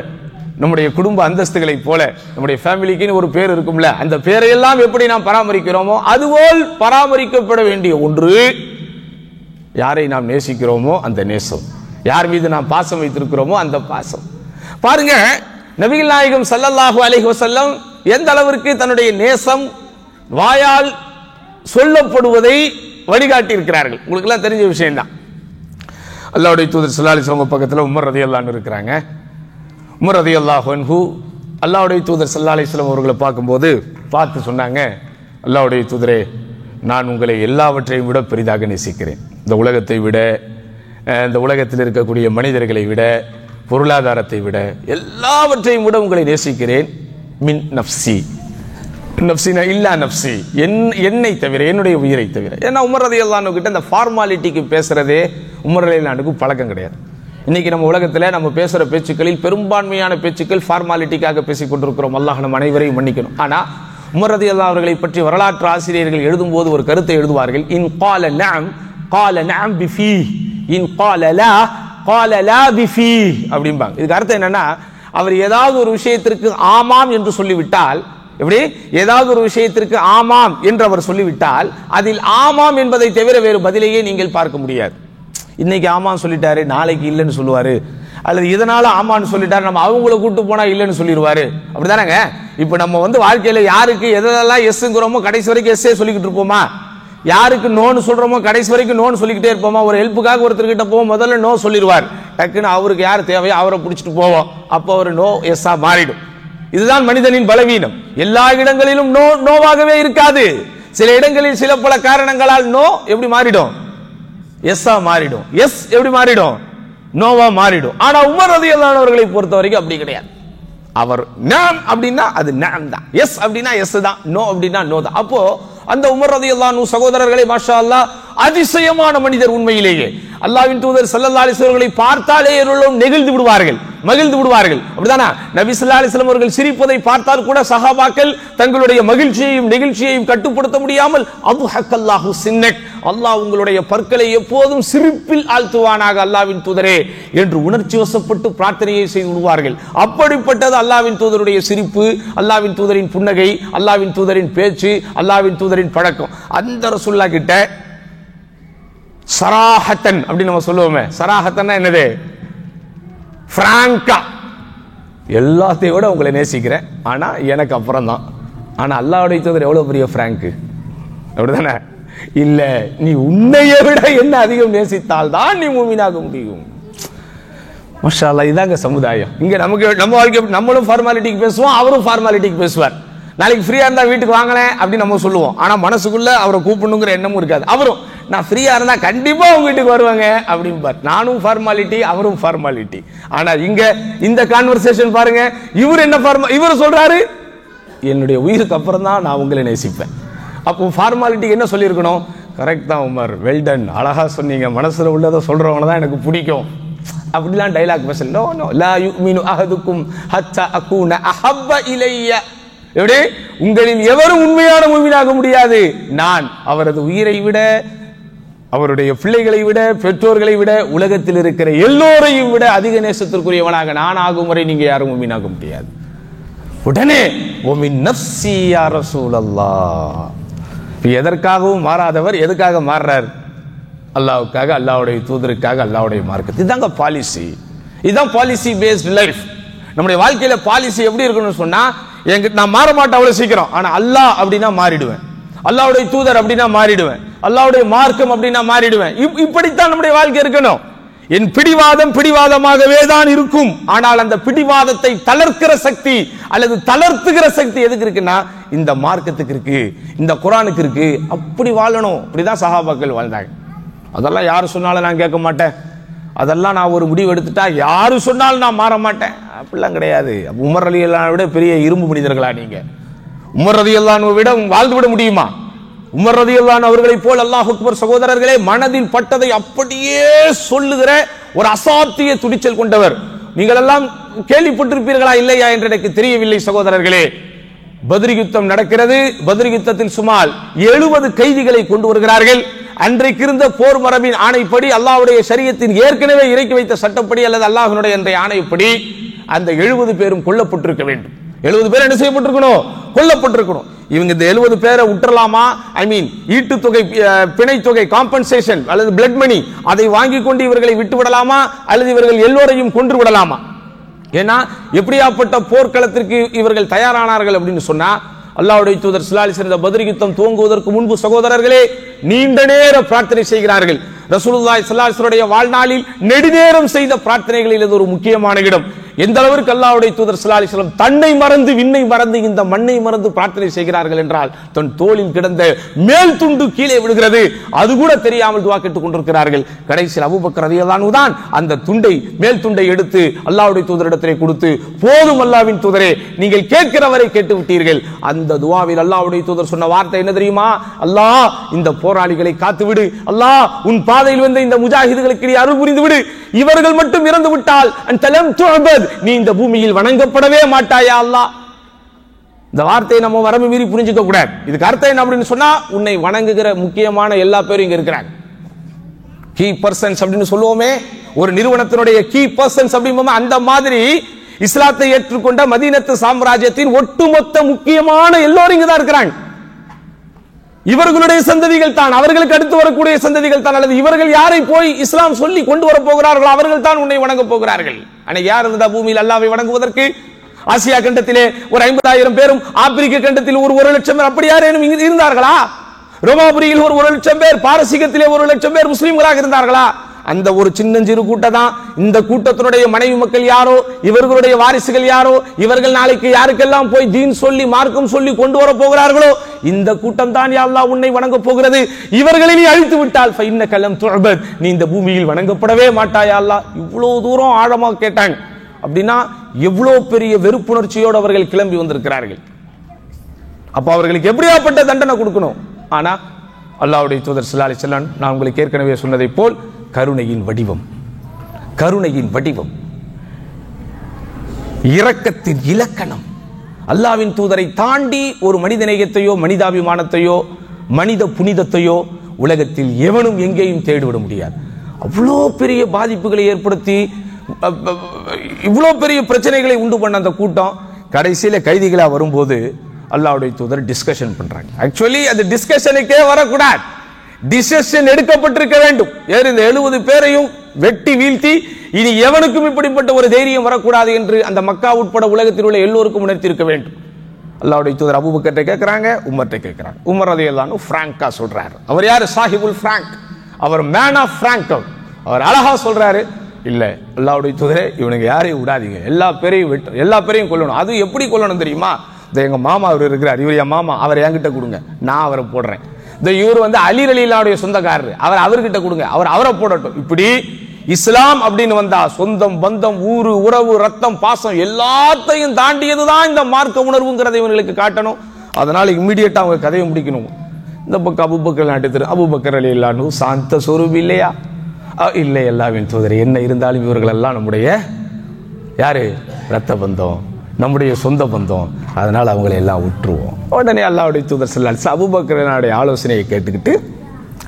நம்முடைய குடும்ப அந்தஸ்துகளை போல, நம்முடைய ஃபேமிலிக்குன்னு ஒரு பேர் இருக்கும்ல, அந்த பேரையெல்லாம் எப்படி நாம் பராமரிக்கிறோமோ அதுபோல் பராமரிக்கப்பட வேண்டிய ஒன்று யாரை நாம் நேசிக்கிறோமோ அந்த நேசம், யார் மீது நாம் பாசம் வைத்திருக்கிறோமோ அந்த பாசம். பாருங்க, நபிகள் நாயகம் ஸல்லல்லாஹு அலைஹி வஸல்லம் எந்த அளவிற்கு தன்னுடைய நேசம் வாயால் சொல்லப்படுவதை வழிகாட்டி இருக்கிறார்கள். உங்களுக்கு எல்லாம் தெரிஞ்ச விஷயம் தான். அல்லாஹ்வுடைய தூதர் ஸல்லல்லாஹு அலைஹி வஸல்லம் பக்கத்தில் உமர் ரலியல்லாஹு அன்ஹு இருக்கிறாங்க. உமர் ரலியல்லாஹு அன்ஹு அல்லாஹ்வுடைய தூதர் ஸல்லல்லாஹு அலைஹி வஸல்லம் அவர்களை பார்க்கும்போது பார்த்து சொன்னாங்க, அல்லாஹ்வுடைய தூதரே, நான் உங்களை எல்லாவற்றையும் விட பெரிதாக நேசிக்கிறேன். இந்த உலகத்தை விட, இந்த உலகத்தில் இருக்கக்கூடிய மனிதர்களை விட, பொருளாதாரத்தை விட, எல்லாவற்றையும் விட உங்களை நேசிக்கிறேன். மின் நஃப்சி, நஃப்சினா இல்லா நஃப்சி, என்னை தவிர, என்னுடைய உயிரை தவிர. ஏன்னா உமர் ரலியல்லாஹு அன்ஹு கிட்ட இந்த ஃபார்மாலிட்டிக்கு பேசுறதே உமர் ரலியல்லாஹு அன்ஹுக்கு பழக்கம் கிடையாது. இன்னைக்கு நம்ம உலகத்தில் நம்ம பேசுற பேச்சுக்களில் பெரும்பான்மையான பேச்சுக்கள் ஃபார்மாலிட்டிக்காக பேசிக் கொண்டிருக்கிறோம். அல்லாஹ் நம்ம அனைவரையும் மன்னிக்கணும். ஆனா உமர் ரலியல்லாஹு அவர்களை பற்றி வரலாற்று ஆசிரியர்கள் எழுதும்போது ஒரு கருத்தை எழுதுவார்கள். இன் கால நஅம் கால நஅம் பிஃபீ, இன் கால லா கால லா பிஃபீ அப்படிம்பாங்க. இதுக்கு அர்த்தம் என்னன்னா, அவர் ஏதாவது ஒரு விஷயத்திற்கு ஆமாம் என்று சொல்லிவிட்டால், எப்படி ஏதாவது ஒரு விஷயத்திற்கு ஆமாம் என்று அவர் சொல்லிவிட்டால் அதில் ஆமாம் என்பதை தவிர வேறு பதிலையே நீங்கள் பார்க்க முடியாது. இன்னைக்கு ஆமான்னு சொல்லிட்டாரு, நாளைக்கு இல்லைன்னு சொல்லுவாரு, அல்லது இதனால ஆமான்னு சொல்லிட்டாரு, நம்ம அவங்கள கூட்டு போனா இல்லைன்னு சொல்லிடுவாரு. அப்படிதானங்க? இப்ப நம்ம வாழ்க்கையில யாருக்கு எதெல்லாம் எஸ்ங்கிறோமோ கடைசி வரைக்கும் எஸ்ஸே சொல்லிக்கிட்டு இருப்போமா? யாருக்கு நோன்னு சொல்றோமோ கடைசி வரைக்கும் நோன்னு சொல்லிக்கிட்டே இருப்போமா? ஒரு ஹெல்ப்புக்காக ஒருத்தர்கிட்ட போவோம், முதல்ல நோ சொல்லிடுவார், டக்குன்னு அவருக்கு யார் தேவையோ அவரை பிடிச்சிட்டு போவோம், அப்போ அவர் நோ எஸ்ஸா மாறிடும். இதுதான் மனிதனின் பலவீனம். எல்லா இடங்களிலும் நோ நோவாகவே இருக்காது. சில இடங்களில் சில பல காரணங்களால் நோ எப்படி மாறிடும்? எஸ்ஸா மாறிடும். எஸ் எப்படி மாறிடும்? நோவா மாறிடும். ஆனா உமர் ரலியல்லாஹு அன்ஹு அவர்களை பொறுத்த வரைக்கும் அப்படி கிடையாது. அவர் நாம் அப்படின்னா அது நாம் தான், எஸ் அப்படின்னா எஸ் தான், நோ அப்படின்னா நோ தான். அப்போ அந்த உமர் ரலியல்லாஹு அன்ஹு சகோதரர்களை மாஷா அல்லாஹ் அதிசயமான மனிதர். உண்மையிலேயே அல்லாஹ்வின் தூதர் ஸல்லல்லாஹு அலைஹி வஸல்லம் அவர்களை பார்த்தாலே எல்லோரும் நெகிழ்ந்து விடுவார்கள், மகிழ்ந்து விடுவார்கள். அப்படிதானா? நபி ஸல்லல்லாஹு அலைஹி வஸல்லம் அவர்கள் சிரிப்பதை பார்த்தால் கூட சஹாபாக்கள் தங்களுடைய மகிழ்ச்சியையும் நெகிழ்ச்சியையும் கட்டுப்படுத்த முடியாமல் அல்ஹக்கல்லாஹு சின்னக், அல்லாஹ் உங்களுடைய பற்களை எப்போதும் சிரிப்பில் ஆழ்த்துவானாக அல்லாஹ்வின் தூதரே என்று உணர்ச்சி வசப்பட்டு பிரார்த்தனையை செய்து விடுவார்கள். அப்படிப்பட்டது அல்லாஹ்வின் தூதருடைய சிரிப்பு, அல்லாஹ்வின் தூதரின் புன்னகை, அல்லாஹ்வின் தூதரின் பேச்சு, அல்லாஹ்வின் தூதரின் பழக்கம். அந்த ரசூலுல்லாஹ் கிட்ட சராஹத்தன் அப்படின்னு நம்ம சொல்லுவோமே, சராஹத்தன்னா என்னது? பிராங்கா, எல்லாத்தையும் விட உங்களை நேசிக்கிறேன், ஆனா எனக்கு அப்புறம் தான். ஆனா அல்லாஹ்வுடைய தூதர் எவ்வளவு பெரிய பிராங்க், அப்படிதானே? இல்ல, நீ உன்னையை விட என்ன அதிகம் நேசித்தால் தான் நீ மூமினாக முடியும். மாஷா அல்லாஹ், இதாங்க சமுதாயம். இங்க நமக்கு நம்ம வாழ்க்கை, நம்மளும் ஃபார்மாலிட்டிக்கு பேசுவோம், அவரும் ஃபார்மாலிட்டிக்கு பேசுவார். நாளைக்கு ஃப்ரீயா இருந்தா வீட்டுக்கு வாங்கலேன் அப்படின்னு நம்ம சொல்லுவோம், ஆனா மனசுக்குள்ள அவரை கூப்பிடணுங்கிற எண்ணமும் இருக்காது. அவரும் நான் ஃப்ரீயா இருந்தா கண்டிப்பா உங்க வீட்டுக்கு வருவாங்க அப்படிம்பார். நானும் ஃபார்மாலிட்டி, அவரும் ஃபார்மாலிட்டி. ஆனா இங்க இந்த கான்வர்சேஷன் பாருங்க, இவர் என்ன இவர் சொல்றாரு, என்னுடைய உயிருக்கு அப்புறம் தான் நான் உங்களை நேசிப்பேன். அப்போ ஃபார்மாலிட்டி என்ன சொல்லியிருக்கணும்? கரெக்ட் தான் உமர், வெல் டன், அழகா சொன்னீங்க, மனசுல உள்ளதை சொல்றவங்க தான் எனக்கு பிடிக்கும் அப்படிலாம் டைலாக் பேசல. நோ நோ, லா யுமினு அஹதுக்கும் ஹத்தா அகூன அஹப்ப இலைய, எப்படி உங்களில் எவரும் உண்மையான மூமினாக முடியாது, நான் அவரது உயிரை விட, அவருடைய பிள்ளைகளை விட, பெற்றோர்களை விட, உலகத்தில் இருக்கிற எல்லோரையும் விட அதிக நேசத்திற்குரியவனாக நான் ஆகும் வரை நீங்க யாரும் மூமினாக முடியாது. உடனே ஒமின் நஃப்ஸி யா ரசூலல்லாஹ், எதற்காகவும் மாறாதவர் எதுக்காக மாறுறார்? அல்லாஹ்வுக்காக, அல்லாஹ்வுடைய தூதருக்காக, அல்லாஹ்வுடைய மார்க்கத்தை. இதாங்க பாலிசி, இதுதான் பாலிசி பேஸ்ட் லைஃப். நம்முடைய வாழ்க்கையில பாலிசி எப்படி இருக்கணும்னு சொன்னா, நான் மாற மாட்டேன் அவ்வளவு சீக்கிரம், ஆனா அல்லாஹ் அப்படின்னா மாறிடுவேன், அல்லாஹ்வுடைய தூதர் அப்படின்னா மாறிடுவேன், அல்லாஹ்வுடைய மார்க்கம் அப்படின்னா மாறிடுவேன். இப்படித்தான் நம்முடைய வாழ்க்கை இருக்கணும். என் பிடிவாதம் பிடிவாதமாகவே தான் இருக்கும், ஆனால் அந்த பிடிவாதத்தை தளர்க்கிற சக்தி அல்லது தளர்த்துகிற சக்தி எதுக்கு இருக்குன்னா இந்த மார்க்கத்துக்கு இருக்கு, இந்த குர்ஆனுக்கு இருக்கு. அப்படி வாழணும். அப்படிதான் சஹாபாக்கள் வாழ்ந்தாங்க. அதெல்லாம் யாரு சொன்னாலும் நான் கேட்க மாட்டேன், அதெல்லாம் நான் ஒரு முடிவு எடுத்துட்டா யாரு சொன்னாலும் நான் மாற மாட்டேன், அப்படிலாம் கிடையாது. உமர் ரலியல்லாஹு விட பெரிய இரும்பு மனிதர்களா நீங்க? உமர் ரலியல்லாஹு விட வாழ்ந்து விட முடியுமா? உமர் ரலியல்லாஹு அவர்களை போல் அல்லாஹ் அக்பர் சகோதரர்களே, மனதில் பட்டதை அப்படியே சொல்லுகிற ஒரு அசாத்திய துணிச்சல் கொண்டவர். நீங்கள் எல்லாம் கேள்விப்பட்டிருப்பீர்களா இல்லையா என்று எனக்கு தெரியவில்லை சகோதரர்களே. பத்ர் யுத்தம் நடக்கிறது. பத்ர் யுத்தத்தில் சுமார் 70 கைதிகளை கொண்டு வருகிறார்கள். அன்றைக்கு இருந்த போர் மரபின் ஆணைப்படி, அல்லாஹ்வுடைய ஷரியத்தின் ஏற்கனவே இறக்கி வைத்த சட்டப்படி அல்லது அல்லாஹ்வினுடைய அன்றைய ஆணைப்படி அந்த 70 பேரும் கொல்லப்பட்டிருக்க வேண்டும். 70 பேர் என்ன செய்யப்பட்டிருக்கணும்? கொல்லப்பட்டிருக்கணும். இவங்க இந்த 70 பேரை விட்டுறலாமா? ஐ மீன் ஈட்டுத்தொகை, பிணைத்தொகை, காம்பன்சேஷன் அல்லது பிளட் மணி அதை வாங்கி கொண்டு இவர்களை விட்டு விடலாமா அல்லது இவர்கள் எல்லோரையும் கொன்று விடலாமா? ஏன்னா எப்படியாப்பட்ட போர்க்களத்திற்கு இவர்கள் தயாரானார்கள் அப்படின்னு சொன்னா, அல்லாஹ்வுடைய தூதர் ஸல்லல்லாஹு அலைஹி வஸல்லம் பத்ர் யுத்தம் துவங்குவதற்கு முன்பு சகோதரர்களே நீண்ட நேர பிரார்த்தனை செய்கிறார்கள். ரசூலுல்லாஹி ஸல்லல்லாஹு அலைஹி வஸல்லம் வாழ்நாளில் நெடுநேரம் செய்த பிரார்த்தனைகளில் இது ஒரு முக்கியமான இடம். எந்த அளவிற்கு அல்லாஹ்வுடைய தூதர் ஸல்லல்லாஹு அலைஹி வஸல்லம் தன்னை மறந்து, விண்ணை மறந்து, இந்த மண்ணை மறந்து பிரார்த்தனை செய்கிறார்கள் என்றால், தன் தோளில் கிடந்த மேல் துண்டு கீழே விழுகிறது, அது கூட தெரியாமல் துஆ கேட்டுக் கொண்டிருக்கிறார்கள். கடைசியில் அபூபக்கர் ரலியல்லாஹு அன்ஹு தான் அந்த துண்டை, மேல் துண்டை எடுத்து அல்லாஹ்வுடைய தூதரிடத்திலே கொடுத்து, போதும் அல்லாஹ்வின் தூதரே, நீங்கள் கேட்கிறவரை கேட்டு விட்டீர்கள். அந்த துஆவில் அல்லாஹ்வுடைய தூதர் சொன்ன வார்த்தை என்ன தெரியுமா? அல்லாஹ் இந்த போராளிகளை காத்து விடு, அல்லாஹ் உன் பாதையில் வந்த இந்த முஜாஹிதுகளுக்கு நீ அருள் புரிந்து விடு, இவர்கள் மட்டும் இறந்து விட்டால் அன்தலம் துஅபத், நீ இந்த பூமியில் வணங்கப்படவே மாட்டாயா அல்லாஹ். இந்த வார்த்தையை நம்ம வரம்பு மீறி புரிஞ்சுக்க கூடாது. இதுக்கு அர்த்தம் என்ன அப்படின்னு சொன்னா, உன்னை வணங்குகிற முக்கியமான எல்லா பேரும் இங்க இருக்கிறாங்க. கீ பர்சன்ஸ் அப்படின்னு சொல்லுவோமே, ஒரு நிறுவனத்தினுடைய கீ பர்சன்ஸ் அப்படிம்போமே, அந்த மாதிரி இஸ்லாத்தை ஏற்றுக்கொண்ட மதீனத்து சாம்ராஜ்யத்தின் ஒட்டுமொத்த முக்கியமான எல்லோரும் இங்க தான் இருக்கிறாங்க. இவர்களுடைய சந்ததிகள் தான், அவர்களுக்கு அடுத்து வரக்கூடிய சந்ததிகள் தான், அல்லது இவர்கள் யாரை போய் இஸ்லாம் சொல்லி கொண்டு வர போகிறார்களோ அவர்கள் தான் உன்னை வணங்க போகிறார்கள். அன்னைக்கு யார் இருந்தா பூமியில் அல்லாஹ்வை வணங்குவதற்கு? ஆசியா கண்டத்திலே ஒரு 50,000 பேரும், ஆப்பிரிக்க கண்டத்தில் ஒரு 1,00,000 பேர், அப்படி யாரேனும் இருந்தார்களா? ரோமாபுரியில் ஒரு 1,00,000 பேர், பாரசீகத்திலே 1,00,000 பேர் முஸ்லிம்களாக இருந்தார்களா? அந்த ஒரு சின்னஞ்சிறு கூட்டம் தான். இந்த கூட்டத்தினுடைய மனைவி மக்கள் யாரோ, இவர்களுடைய வாரிசுகள் யாரோ, இவர்கள் நாளைக்கு யாருக்கெல்லாம் போய் தீன் சொல்லி, மார்க்கம் சொல்லி கொண்டு வர போகிறார்களோ, இந்த கூட்டம் தான் யா அல்லாஹ் உன்னை வணங்க போகிறது. இவர்களை நீ அழித்து விட்டால் ஃபஇன்னக லம் துஅபத், நீ இந்த பூமியில் வணங்கப்படவே மாட்டாயா அல்லாஹ். இவ்வளவு தூரம் ஆழமாக கேட்டாங்க. அப்படின்னா எவ்வளவு பெரிய வெறுப்புணர்ச்சியோடு அவர்கள் கிளம்பி வந்திருக்கிறார்கள். அப்ப அவர்களுக்கு எப்படியாப்பட்ட தண்டனை கொடுக்கணும்? ஆனா அல்லாஹ்வுடைய தூதர் ஸல்லல்லாஹு அலைஹி வஸல்லம், நான் உங்களுக்கு ஏற்கனவே சொன்னதை போல், கருணையின் வடிவம், கருணையின் வடிவம், இரக்கத்தின் இலக்கணம். அல்லாஹ்வின் தூதரை தாண்டி ஒரு மனிதநேயத்தையோ, மனிதாபிமானத்தையோ, மனித புனிதத்தையோ உலகத்தில் எவனும் எங்கேயும் தேடிவிட முடியாது. அவ்வளோ பெரிய பாதிப்புகளை ஏற்படுத்தி, இவ்வளோ பெரிய பிரச்சனைகளை உண்டு பண்ண அந்த கூட்டம் கடைசியில் கைதிகளாக வரும்போது அல்லாஹ்வுடைய தூதர் டிஸ்கஷன் பண்றாங்க. ஆக்சுவலி அது டிஸ்கஷனுக்கே வரக்கூடாது, டிசிஷன் எடுக்கப்பட்டிருக்க வேண்டும். இந்த 70 பேரையும் வெட்டி வீழ்த்தி இனி எவனுக்கும் இப்படிப்பட்ட ஒரு தைரியம் வரக்கூடாது என்று அந்த மக்கா உட்பட உலகத்தில் உள்ள எல்லோருக்கும் உணர்த்தியிருக்க வேண்டும். அல்லாஹ்வுடைய தூதர் அபூபக்கர்ட்ட கேட்கிறாங்க, உமர்ட்ட கேட்கிறாங்க. உமர் ரலியல்லாஹு அன்ஹு பிராங்கா சொல்றாரு. அவர் யாரு? சாஹிபுல் பிராங்க், அவர் மேன் ஆஃப் பிராங்க். அவர் அழகா சொல்றாரு, இல்ல அல்லாஹ்வுடைய தூதரே, இவனுக்கு யாரையும் விடாதீங்க, எல்லா பேரையும் வெட்டு, எல்லா பேரையும் கொல்லணும். அது எப்படி கொல்லணும் தெரியுமா? எங்க மாமா அவர் இருக்கிறார், இவர் என் மாமா, அவர் என்கிட்ட கொடுங்க, நான் அவரை போடுறேன். இவர் அலி ரலியல்லாஹுடைய சொந்தக்காரர், அவர் அவர்கிட்ட கொடுங்க, அவர் அவரை போடட்டும். இப்படி இஸ்லாம் அப்படின்னு வந்தா சொந்தம், பந்தம், ஊரு, உறவு, ரத்தம், பாசம் எல்லாத்தையும் தாண்டியதுதான் இந்த மார்க்க உணர்வுங்கிறதை இவங்களுக்கு காட்டணும். அதனால இம்மிடியேட்டா அவங்க கதையை முடிக்கணும். இந்த பக்கம் அபூபக்கர் நாட்டு அபூபக்கர் ரலியல்லாஹு அன்ஹு சாந்த சொரூபி இல்லையா? இல்லை அல்லாஹ்வின் தூதரே, என்ன இருந்தாலும் இவர்கள் எல்லாம் நம்முடைய யாரு? ரத்த பந்தம், நம்முடைய சொந்த பந்தம், அதனால அவங்களை எல்லாம் விட்டுருவோம். உடனே அல்லாஹ்வுடைய தூதர் ஸல்லல்லாஹு அலைஹி வஸல்லம் அபூபக்கரினுடைய ஆலோசனையை கேட்டுக்கிட்டு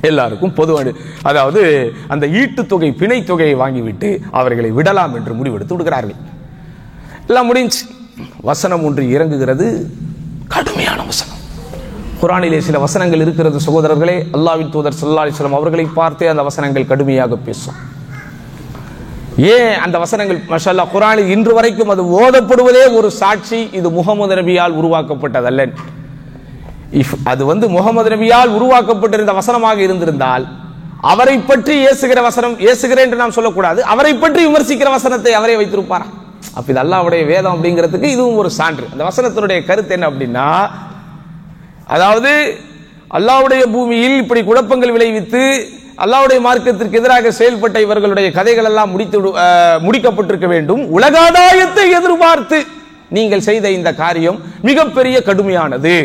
எல்லாருக்கும் பொதுவான, அதாவது அந்த ஈட்டு தொகை, பிணை தொகையை வாங்கிவிட்டு அவர்களை விடலாம் என்று முடிவெடுத்து விடுகிறார்கள். எல்லாம் முடிஞ்சு வசனம் ஒன்று இறங்குகிறது, கடுமையான வசனம். குர்ஆனிலே சில வசனங்கள் இருக்கிறது சகோதரர்களே, அல்லாஹ்வின் தூதர் ஸல்லல்லாஹு அலைஹி வஸல்லம் அவர்களை பார்த்தே அந்த வசனங்கள் கடுமையாக பேசும். ஏன் அந்த வசனங்கள் மாஷாஅல்லாஹ் குர்ஆனில் இன்று வரைக்கும் அது ஓதப்படுவதே ஒரு சாட்சி, இது முஹம்மது நபியால் உருவாக்கப்பட்டதல்ல. அது முஹம்மது நபியால் உருவாக்கப்பட்டிருந்த வசனமாக இருந்திருந்தால் அவரை பற்றி ஏசுகிற வசனம், ஏசுகிறேன் என்று நாம் சொல்லக்கூடாது, அவரை பற்றி விமர்சிக்கிற வசனத்தை அவரே வைத்திருப்பாரா? அப்ப இது அல்லாஹ்வுடைய வேதம் அப்படிங்கிறதுக்கு இதுவும் ஒரு சான்று. அந்த வசனத்தினுடைய கருத்து என்ன அப்படின்னா, அதாவது அல்லாஹ்வுடைய பூமியில் இப்படி குழப்பங்கள் விளைவித்து அல்லாஹ்வுடைய மார்க்கத்திற்கு எதிராக செயல்பட்ட இவர்களுடைய கதைகள் எல்லாம் முடிக்கப்பட்டிருக்க வேண்டும். உலகாதாயத்தை எதிர்பார்த்து நீங்கள் செய்த இந்த காரியம் மிகப்பெரிய கடுமையானது.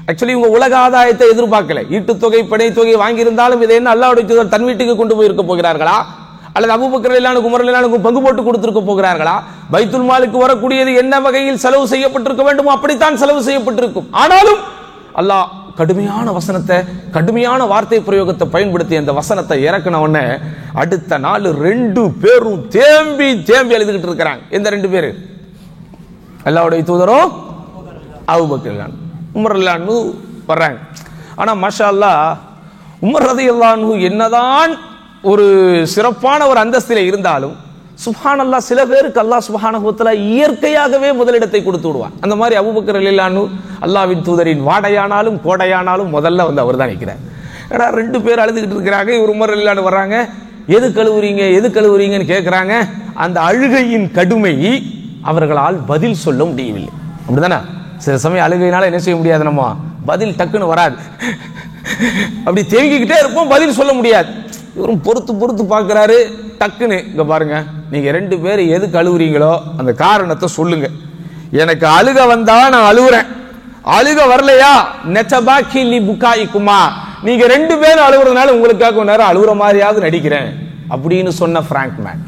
ஆக்சுவலி உங்க உலக ஆதாயத்தை எதிர்பார்க்கல, ஈட்டுத்தொகை, பிணை தொகை வாங்கியிருந்தாலும் இதை என்ன அல்லாஹ்வுடைய தூதர் தன் வீட்டுக்கு கொண்டு போயிருக்க போகிறார்களா? அல்லது அபூபக்கர் ரலியல்லாஹு உமர் ரலியல்லாஹு பங்கு போட்டு கொடுத்திருக்க போகிறார்களா? பைத்துல் மாலுக்கு வரக்கூடியது என்ன வகையில் செலவு செய்யப்பட்டிருக்க வேண்டுமோ அப்படித்தான் செலவு செய்யப்பட்டிருக்கும். ஆனாலும் அல்லாஹ் கடுமையான வசனத்தை, கடுமையான வார்த்தை பிரயோகத்தை பயன்படுத்தி அந்த வசனத்தை இறக்கின உடனே அடுத்த நாள் 2 பேரும் தேம்பி தேம்பி எழுதிக்கிட்டு இருக்கிறாங்க. எந்த 2 பேரு? அல்லாஹ்வுடைய தூதரும் அபூபக்கர் ரலியல்லாஹு உமர் ரலியல்லாஹு வர்றாங்க. ஆனா மாஷா அல்லாஹ் உமர் ரலியல்லாஹு என்னதான் ஒரு சிறப்பான ஒரு அந்தஸ்திலே இருந்தாலும் சுப்ஹானல்லாஹ் சில பேருக்கு அல்லாஹ் சுப்ஹானஹு வ தஆலா இயற்கையாகவே முதலிடத்தை கொடுத்து விடுவான். அந்த மாதிரி அபூபக்கர் ரலியல்லாஹு அல்லாஹ்வின் தூதரின் வாடையானாலும் கோடையானாலும் முதல்ல வந்து அவர் தான் நிற்கிறார். ஏடா 2 பேர் அழுதுகிட்டு இருக்கிறாங்க. இவர் உமர் ரலியல்லாஹு வர்றாங்க. எது கழுவுறீங்கன்னு கேட்கிறாங்க. அந்த அழுகையின் கடுமை அவர்களால் பதில் சொல்ல முடியவில்லை. அப்படிதானே? சில சமயம் அழுகையினால என்ன செய்ய முடியாது, நம்ம பதில் டக்குன்னு வராது. அப்படி தேங்கிக்கிட்டே இருப்போம், பதில் சொல்ல முடியாது. இவரும் பொறுத்து பார்க்கிறாரு. டக்குன்னு இங்க பாருங்க, நீங்க 2 பேர் எது கழுவுறீங்களோ அந்த காரணத்தை சொல்லுங்க. எனக்கு அழுக வந்தா நான் அழுகுறேன், அழுக வரலையா நெச்சபாக்கி லி புகாயிக்குமா, நீங்க 2 பேரும் அழுகுறதுனால உங்களுக்காக ஒரு நேரம் அழுகுற மாதிரியாவது நடிக்கிறேன் அப்படின்னு சொன்ன பிராங்க் மேன்.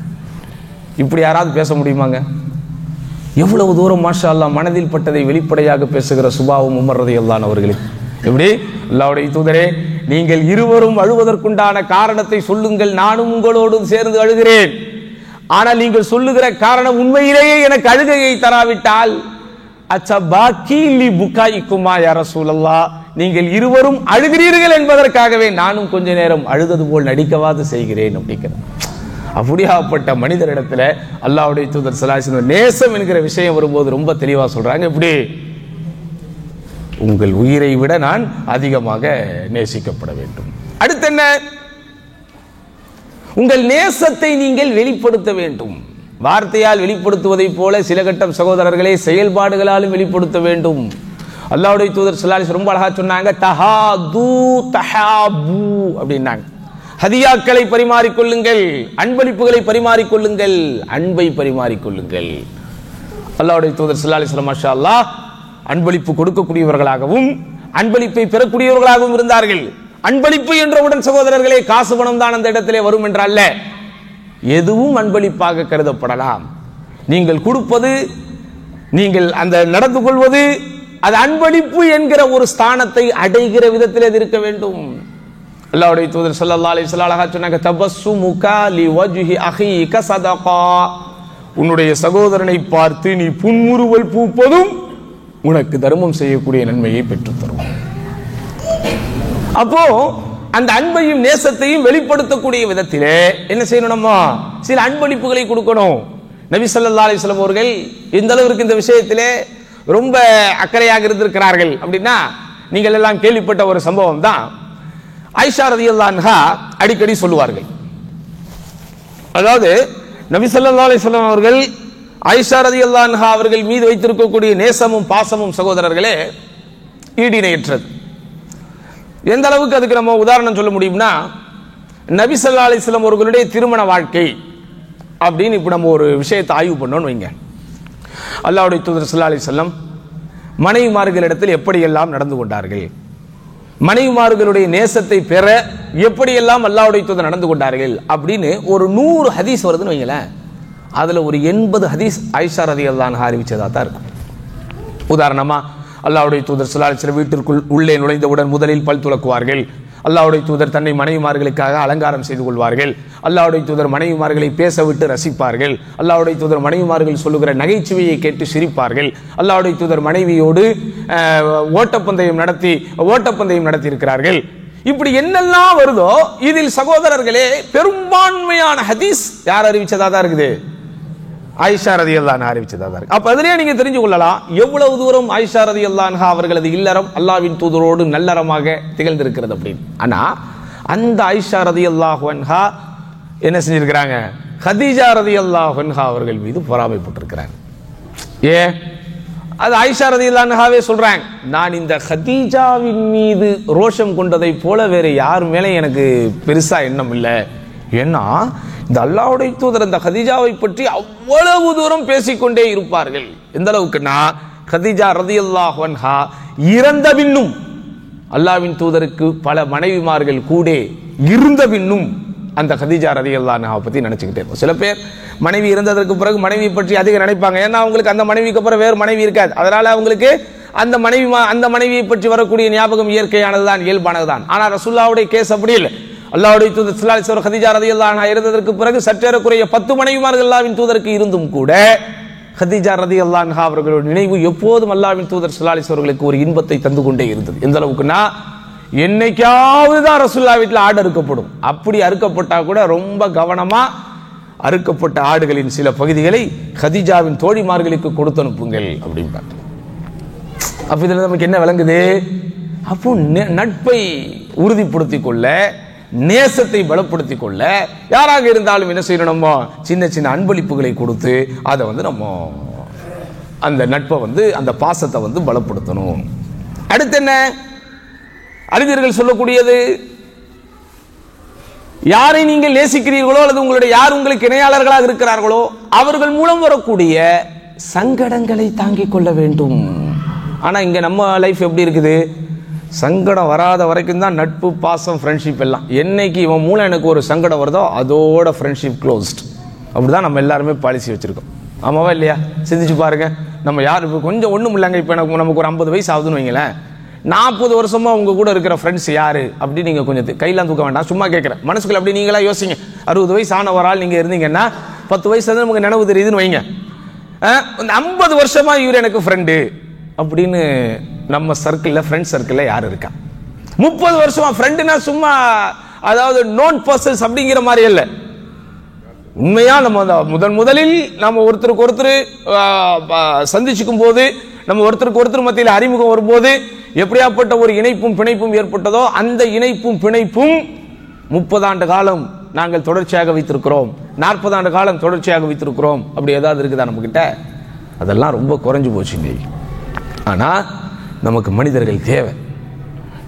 இப்படி யாராவது பேச முடியுமாங்க? எவ்வளவு தூரம் மாஷா அல்லாஹ் மனதில் பட்டதை வெளிப்படையாக பேசுகிற சுபாவம் உமர் ரலியல்லாஹு அவர்களுக்கு. எப்படி? அல்லாஹ்வுடைய தூதரே, நீங்கள் இருவரும் அழுவதற்குண்டான காரணத்தை சொல்லுங்கள், நானும் உங்களோடு சேர்ந்து அழுகிறேன். ஆனால் நீங்கள் சொல்லுகிற காரணம் உண்மையிலேயே எனக்கு அழுகையை தராவிட்டால் அச்சபாக்கி லி புகாயிக்குமா யா ரசூலல்லாஹ், நீங்கள் இருவரும் அழுகிறீர்கள் என்பதற்காகவே நானும் கொஞ்ச நேரம் அழுதது போல் நடிக்கவாது செய்கிறேன் அப்படிங்கிறது. அப்படியாப்பட்ட மனிதரிடத்துல அல்லாஹ்வுடைய தூதர் ஸல்லல்லாஹு அலைஹி வஸல்லம் நேசம் என்கிற விஷயம் வரும்போது ரொம்ப தெளிவா சொல்றாங்க. எப்படி? உங்கள் உயிரை விட நான் அதிகமாக நேசிக்கப்பட வேண்டும். அடுத்து என்ன? உங்கள் நேசத்தை நீங்கள் வெளிப்படுத்த வேண்டும். வார்த்தையால் வெளிப்படுத்துவதை போல சில கட்டம் சகோதரர்களே செயல்பாடுகளாலும் வெளிப்படுத்த வேண்டும். அல்லாஹ்வுடைய தூதர் ஸல்லல்லாஹு அலைஹி வஸல்லம் ரொம்ப அழகா சொன்னாங்க, தஹாது தஹாபு அப்படின்னாங்க. ஹதியாக்களை பரிமாறிக்கொள்ளுங்கள், அன்பளிப்புகளை பரிமாறிக்கொள்ளுங்கள், அன்பை பரிமாறிக்கொள்ளுங்கள். அல்லாஹ்வுடைய தூதர் ஸல்லல்லாஹு அலைஹி வஸல்லம் மாஷா அல்லாஹ் அன்பளிப்பு கொடுக்கக்கூடியவர்களாகவும் அன்பளிப்பை பெறக்கூடியவர்களாகவும் இருந்தார்கள். அன்பளிப்பு என்றவுடன் சகோதரர்களே காசு பணம் தான் அந்த இடத்திலே வரும் என்றல்ல, எதுவும் அன்பளிப்பாக கருதப்படலாம். நீங்கள் கொடுப்பது, நீங்கள் அந்த நடந்து கொள்வது, அது அன்பளிப்பு என்கிற ஒரு ஸ்தானத்தை அடைகிற விதத்தில் அது இருக்க வேண்டும். அல்லாஹ்வுடைய தூதர் ஸல்லல்லாஹு அலைஹி வஸல்லம் அழகா சொன்னாங்க, தபஸ்ஸுமுகா லிவஜ்ஹி அஹீக ஸதகா, உன்னுடைய சகோதரனை பார்த்து நீ புன்முறுவல் பூப்பதும் உனக்கு தர்மம் செய்யக்கூடிய நன்மையை பெற்றுத்தரும். அப்போ அந்த அன்பையும் நேசத்தையும் வெளிப்படுத்தக்கூடிய விதத்திலே என்ன செய்யணும்? நம்ம சில அன்பளிப்புகளை கொடுக்கணும். நபி ஸல்லல்லாஹு அலைஹி வஸல்லம் அவர்கள் இந்த அளவிற்கு இந்த விஷயத்திலே ரொம்ப அக்கறையாக இருந்திருக்கிறார்கள் அப்படின்னா, நீங்கள் எல்லாம் கேள்விப்பட்ட ஒரு சம்பவம் தான். ஆயிஷா ரலியல்லாஹு அன்ஹா அடிக்கடி சொல்லுவார்கள். அதாவது நபி ஸல்லல்லாஹு அலைஹி வஸல்லம் அவர்கள் ஆயிஷா ரலியல்லாஹு அன்ஹா அவர்கள் மீது வைத்திருக்கக்கூடிய நேசமும் பாசமும் சகோதரர்களே ஈடிணையற்றது. எந்த அளவுக்கு அதுக்கு நம்ம உதாரணம் சொல்ல முடியும்னா, நபி ஸல்லல்லாஹு அலைஹி வஸல்லம் அவர்களுடைய திருமண வாழ்க்கை அப்படின்னு இப்ப நம்ம ஒரு விஷயத்தை ஆய்வு பண்ணோம்னு வைங்க. அல்லாஹ்வுடைய தூதர் ஸல்லல்லாஹு அலைஹி வஸல்லம் மனைவிமார்களிடத்தில் எப்படியெல்லாம் நடந்து கொண்டார்கள், மனைவிமார்களுடைய நேசத்தை பெற எப்படியெல்லாம் அல்லாஹ்வுடைய தூதர் நடந்து கொண்டார்கள் அப்படின்னு ஒரு 100 ஹதீஸ் வருதுன்னு வைங்களேன். அதுல ஒரு 80 ஹதீஸ் ஆயிஷா ரலியல்லாஹு அன்ஹா அறிவிச்சதா தான் இருக்கும். உதாரணமா, அல்லாஹ்வுடைய தூதர் ஸல்லல்லாஹு அலைஹி வஸல்லம் வீட்டிற்குள் உள்ளே நுழைந்தவுடன் முதலில் பல் துலக்குவார்கள். அல்லாஹ்வுடைய தூதர் தன்னை மனைவிமார்களுக்காக அலங்காரம் செய்து கொள்வார்கள். அல்லாஹ்வுடைய தூதர் மனைவிமார்களை பேச விட்டு ரசிப்பார்கள். அல்லாஹ்வுடைய தூதர் மனைவிமார்கள் சொல்லுகிற நகைச்சுவையை கேட்டு சிரிப்பார்கள். அல்லாஹ்வுடைய தூதர் மனைவியோடு ஓட்டப்பந்தயம் நடத்தி இருக்கிறார்கள். இப்படி என்னெல்லாம் வருதோ இதில் சகோதரர்களே பெரும்பான்மையான ஹதீஸ் யார் அறிவிச்சதா தான் இருக்குது? ஆயிஷா ரலியல்லாஹு அன்ஹா அறிவிச்சதா தான் இருக்கு. அப்ப அதிலே நீங்க தெரிஞ்சு கொள்ளலாம் எவ்வளவு தூரம் ஆயிஷா ரலியல்லாஹு அன்ஹா அவர்களது இல்லறம் அல்லாஹ்வின் தூதரோடு நல்லறமாக திகழ்ந்திருக்கிறது அப்படின்னு. ஆனா அந்த ஆயிஷா ரலியல்லாஹு அன்ஹா என்ன செஞ்சிருக்கிறாங்க? கதீஜா ரலியல்லாஹு அன்ஹா அவர்கள் மீது பொறாமைப்பட்டிருக்கிறாங்க. ஏன்? அது ஆயிஷா ரலியல்லாஹு அன்ஹாவே சொல்றாங்க, நான் இந்த கதீஜாவின் மீது ரோஷம் கொண்டதை போல வேற யார் மேலே எனக்கு பெருசா எண்ணம் இல்லை. ஏன்னா இந்த அல்லாஹ்வுடைய தூதர் இந்த கதீஜாவை பற்றி அவ்வளவு தூரம் பேசிக்கொண்டே இருப்பார்கள். எந்த அளவுக்குன்னா, கதீஜா ரலியல்லாஹு அன்ஹா இறந்த பின்னும் அல்லாஹ்வின் தூதருக்கு பல மனைவிமார்கள் கூட இருந்த பின்னும் அந்த கதீஜா ரலியல்லாஹு அன்ஹா பத்தி நினைச்சுக்கிட்டே இருக்கும். சில பேர் மனைவி இருந்ததற்கு பிறகு மனைவி பற்றி அதிகம் நினைப்பாங்க. ஏன்னா அவங்களுக்கு அந்த மனைவிக்கு அப்புறம் வேறு மனைவி இருக்காது. அதனால அவங்களுக்கு அந்த மனைவியை பற்றி வரக்கூடிய ஞாபகம் இயற்கையானதுதான், இயல்பானதுதான். ஆனா ரசூலுல்லாஹ்வுடைய கேஸ் அப்படி இல்லை. அல்லாஹ்வுடைய தூதர் ஸல்லல்லாஹு அலைஹி வஸல்லம் கதீஜா ரலியல்லாஹு அன்ஹா இருந்ததற்கு பிறகு சற்றேறக்குறைய 10 மனைவிமார்கள் அல்லாஹ்வின் தூதருக்கு இருந்தும் கூட கதீஜா ரலியல்லாஹு அன்ஹா அவர்களுடைய நினைவு எப்போதும் அல்லாஹ்வின் தூதர் ஸல்லல்லாஹு அலைஹி வஸல்லம் ஒரு இன்பத்தை தந்து கொண்டே இருந்தது. எந்த அளவுக்குன்னா என்னைக்காவது தான் ரசூலுல்லாஹ் வீட்டில் ஆடு அறுக்கப்படும். அப்படி அறுக்கப்பட்டா கூட ரொம்ப கவனமா அறுக்கப்பட்ட ஆடுகளின் சில பகுதிகளை கதீஜாவின் தோழிமார்களுக்கு கொடுத்து அனுப்புங்கள் அப்படின்றாங்க. அப்ப இதுல நமக்கு என்ன விளங்குது? அப்போ நட்பை உறுதிப்படுத்திக் கொள்ள, நேசத்தை பலப்படுத்திக் கொள்ள யாராக இருந்தாலும் என்ன செய்யணும்? நம்ம சின்ன சின்ன அன்பளிப்புகளை கொடுத்து அதை நம்ம அந்த நட்பை அந்த பாசத்தை பலப்படுத்தணும். அடுத்து என்ன அறிஞர்கள் சொல்லக்கூடியது, யாரை நீங்கள் நேசிக்கிறீர்களோ அல்லது உங்களுடைய யார் உங்களுக்கு இணையாளர்களாக இருக்கிறார்களோ அவர்கள் மூலம் வரக்கூடிய சங்கடங்களை தாங்கிக் கொள்ள வேண்டும். ஆனா இங்க நம்ம லைஃப் எப்படி இருக்குது? சங்கடம் வராத வரைக்கும் தான் நட்பு, பாசம், ஃப்ரெண்ட்ஷிப் எல்லாம். என்னைக்கு இவன் மூலம் எனக்கு ஒரு சங்கடம் வருதோ அதோட ஃப்ரெண்ட்ஷிப் க்ளோஸ்ட். அப்படிதான் நம்ம எல்லாருமே பாலிசி வச்சிருக்கோம். ஆமாவா இல்லையா? சிந்திச்சு பாருங்க. நம்ம யார் இப்போ கொஞ்சம் ஒண்ணும் இல்லைங்க, இப்போ நமக்கு ஒரு 50 வயசு ஆகுதுன்னு வைங்களேன், 40 வருஷமா உங்க கூட இருக்கிற ஃப்ரெண்ட்ஸ் யாரு அப்படி நீங்க கொஞ்சம் கையெல்லாம் தூக்க வேண்டாம், சும்மா கேட்கிறேன். மனசுக்குள்ள அப்படி நீங்களா யோசிங்க. 60 வயசு ஆன ஒரு ஆள் நீங்க இருந்தீங்கன்னா 10 வயசுல நமக்கு நினைவு தெரியுதுன்னு வைங்க. 50 வருஷமா இவர் எனக்கு ஃப்ரெண்டு அப்படின்னு நம்ம சர்க்கிள்ல, ஃப்ரெண்ட் சர்க்கிள்ல யாரு இருக்கா? 30 வருஷமா ஃப்ரெண்டுனா சும்மா அதாவது நோன் பர்சன்ஸ் அப்படிங்கிற மாதிரி இல்ல. உண்மையா நம்ம முதலில் நம்ம ஒருத்தருக்கு ஒருத்தர் சந்திச்சுக்கும் போது, நம்ம ஒருத்தருக்கு ஒருத்தர் மத்தியில் அறிமுகம் வரும்போது எப்படியாப்பட்ட ஒரு இணைப்பும் பிணைப்பும் ஏற்பட்டதோ அந்த இணைப்பும் பிணைப்பும் 30 ஆண்டு காலம் நாங்கள் தொடர்ச்சியாக வைத்திருக்கிறோம், 40 ஆண்டு காலம் தொடர்ச்சியாக வைத்திருக்கிறோம். அப்படி ஏதாவது இருக்குதா நம்ம கிட்ட? அதெல்லாம் ரொம்ப குறைஞ்சு போச்சுங்க. ஆனா நமக்கு மனிதர்கள் தேவை,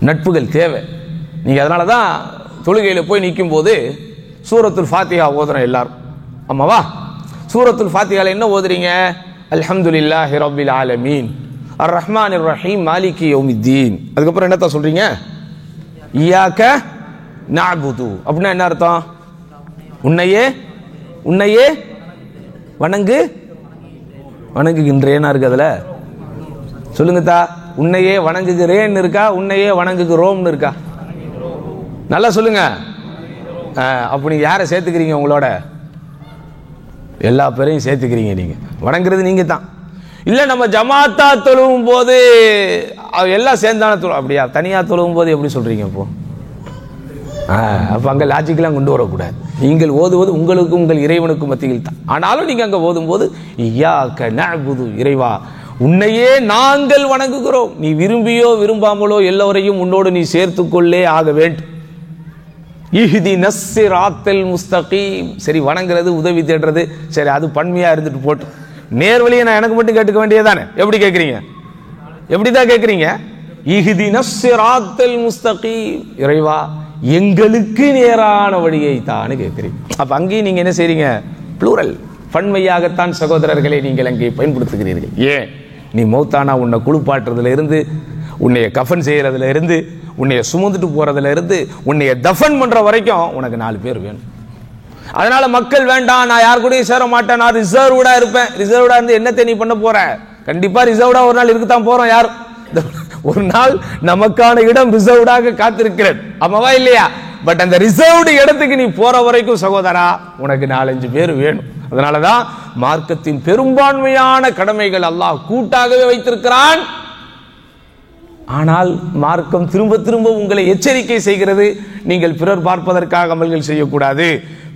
நட்புகள் தேவை. நீங்க அதனாலதான் தொழுகையில போய் நிற்கும் போது சூரத்துல் ஃபாத்திஹா ஓதுறோம் எல்லாரும். ஆமாவா? சூரத்துல் ஃபாத்திஹால என்ன ஓதுறீங்க? அல்ஹம்துலில்லாஹி ரப்பில் ஆலமீன் அர் ரஹ்மானிர் ரஹீம் மாலிகி யௌமித்தீன். அதுக்கப்புறம் என்னத்த சொல்றீங்க? இய்யாக நஅபுது. அப்படின்னா என்ன அர்த்தம்? உன்னையே வணங்குகின்றேன்னா இருக்கு. அதுல சொல்லுங்க தா, உன்னையே வணங்குகிறேன் இருக்கா, உன்னையே வணங்குகிறோம்னு இருக்கா? நல்லா சொல்லுங்க. அப்ப நீங்க யாரை சேர்த்துக்கிறீங்க? உங்களோட எல்லா பேரையும் சேர்த்துக்கிறீங்க. நீங்க வணங்குறது நீங்க தான். இல்ல நம்ம ஜமாத்தா தொழுவும் போது எல்லாம் சேர்ந்தான தொழு, அப்படியா? தனியா தொழுவும் போது எப்படி சொல்றீங்க? அப்ப அங்க லாஜிக்கெல்லாம் கொண்டு வரக்கூடாது. நீங்கள் ஓதுவது உங்களுக்கு உங்கள் இறைவனுக்கு மத்தியில் தான். ஆனாலும் நீங்க அங்க ஓதும் போது இய்யாக நஅபுது, இறைவா உன்னையே நாங்கள் வணங்குகிறோம். நீ விரும்பியோ விரும்பாமலோ எல்லோரையும் உன்னோடு நீ சேர்த்துக்கொள்ளே ஆக வேண்டும். இஹ்தினஸ் ஸிராத்தல் முஸ்தகீம். சரி, வணங்குறது உதவி தேடுறது சரி, அது பன்மையா இருந்துட்டு போட்டு, நேர்வழியை நான் எனக்கு மட்டும் கேட்டுக்க வேண்டியதானே? எப்படி கேட்குறீங்க? எப்படிதான் கேட்குறீங்க? இஹ்தினஸ் ஸிராத்தல் முஸ்தகீம், இறைவா எங்களுக்கு நேரான வழியை தான்னு கேட்குறீங்க. அப்ப அங்கேயும் நீங்க என்ன செய்றீங்க? ப்ளூரல், பன்மையாகத்தான் சகோதரர்களை நீங்கள் அங்கே பயன்படுத்துகிறீர்கள். ஏன்? நீ மௌத்தானா உன்னை குளிப்பாட்டுறதுல இருந்து, உன்னைய கஃபன் செய்யறதுல இருந்து, உன்னைய சுமந்துட்டு போறதுல இருந்து, உன்னைய தஃபன் பண்ற வரைக்கும் உனக்கு 4 பேர் வேணும். அதனால மக்கள் வேண்டாம், நான் யார் கூடயும் சேர மாட்டேன், நான் ரிசர்வ்டா இருப்பேன். ரிசர்வ்டா இருந்து என்னத்தை நீ பண்ண போற? கண்டிப்பா ரிசர்வ்டா ஒரு நாள் இருக்குத்தான் போறோம். யார் ஒரு நாள் நமக்கான இடம் ரிசர்வ்டாக காத்திருக்கிறது. ஆமாவா இல்லையா? பட் அந்த ரிசர்வ்டு இடத்துக்கு நீ போற வரைக்கும் சகோதரா உனக்கு 4-5 பேர் வேணும். அதனாலதான் மார்க்கத்தின் பெரும்பான்மையான கடமைகள் அல்லாஹ் கூட்டாகவே வைத்திருக்கிறான். ஆனால் மார்க்கம் திரும்ப திரும்ப உங்களை எச்சரிக்கை செய்கிறது, நீங்கள் பிறர் பார்ப்பதற்காக அமல்கள் செய்யக்கூடாது,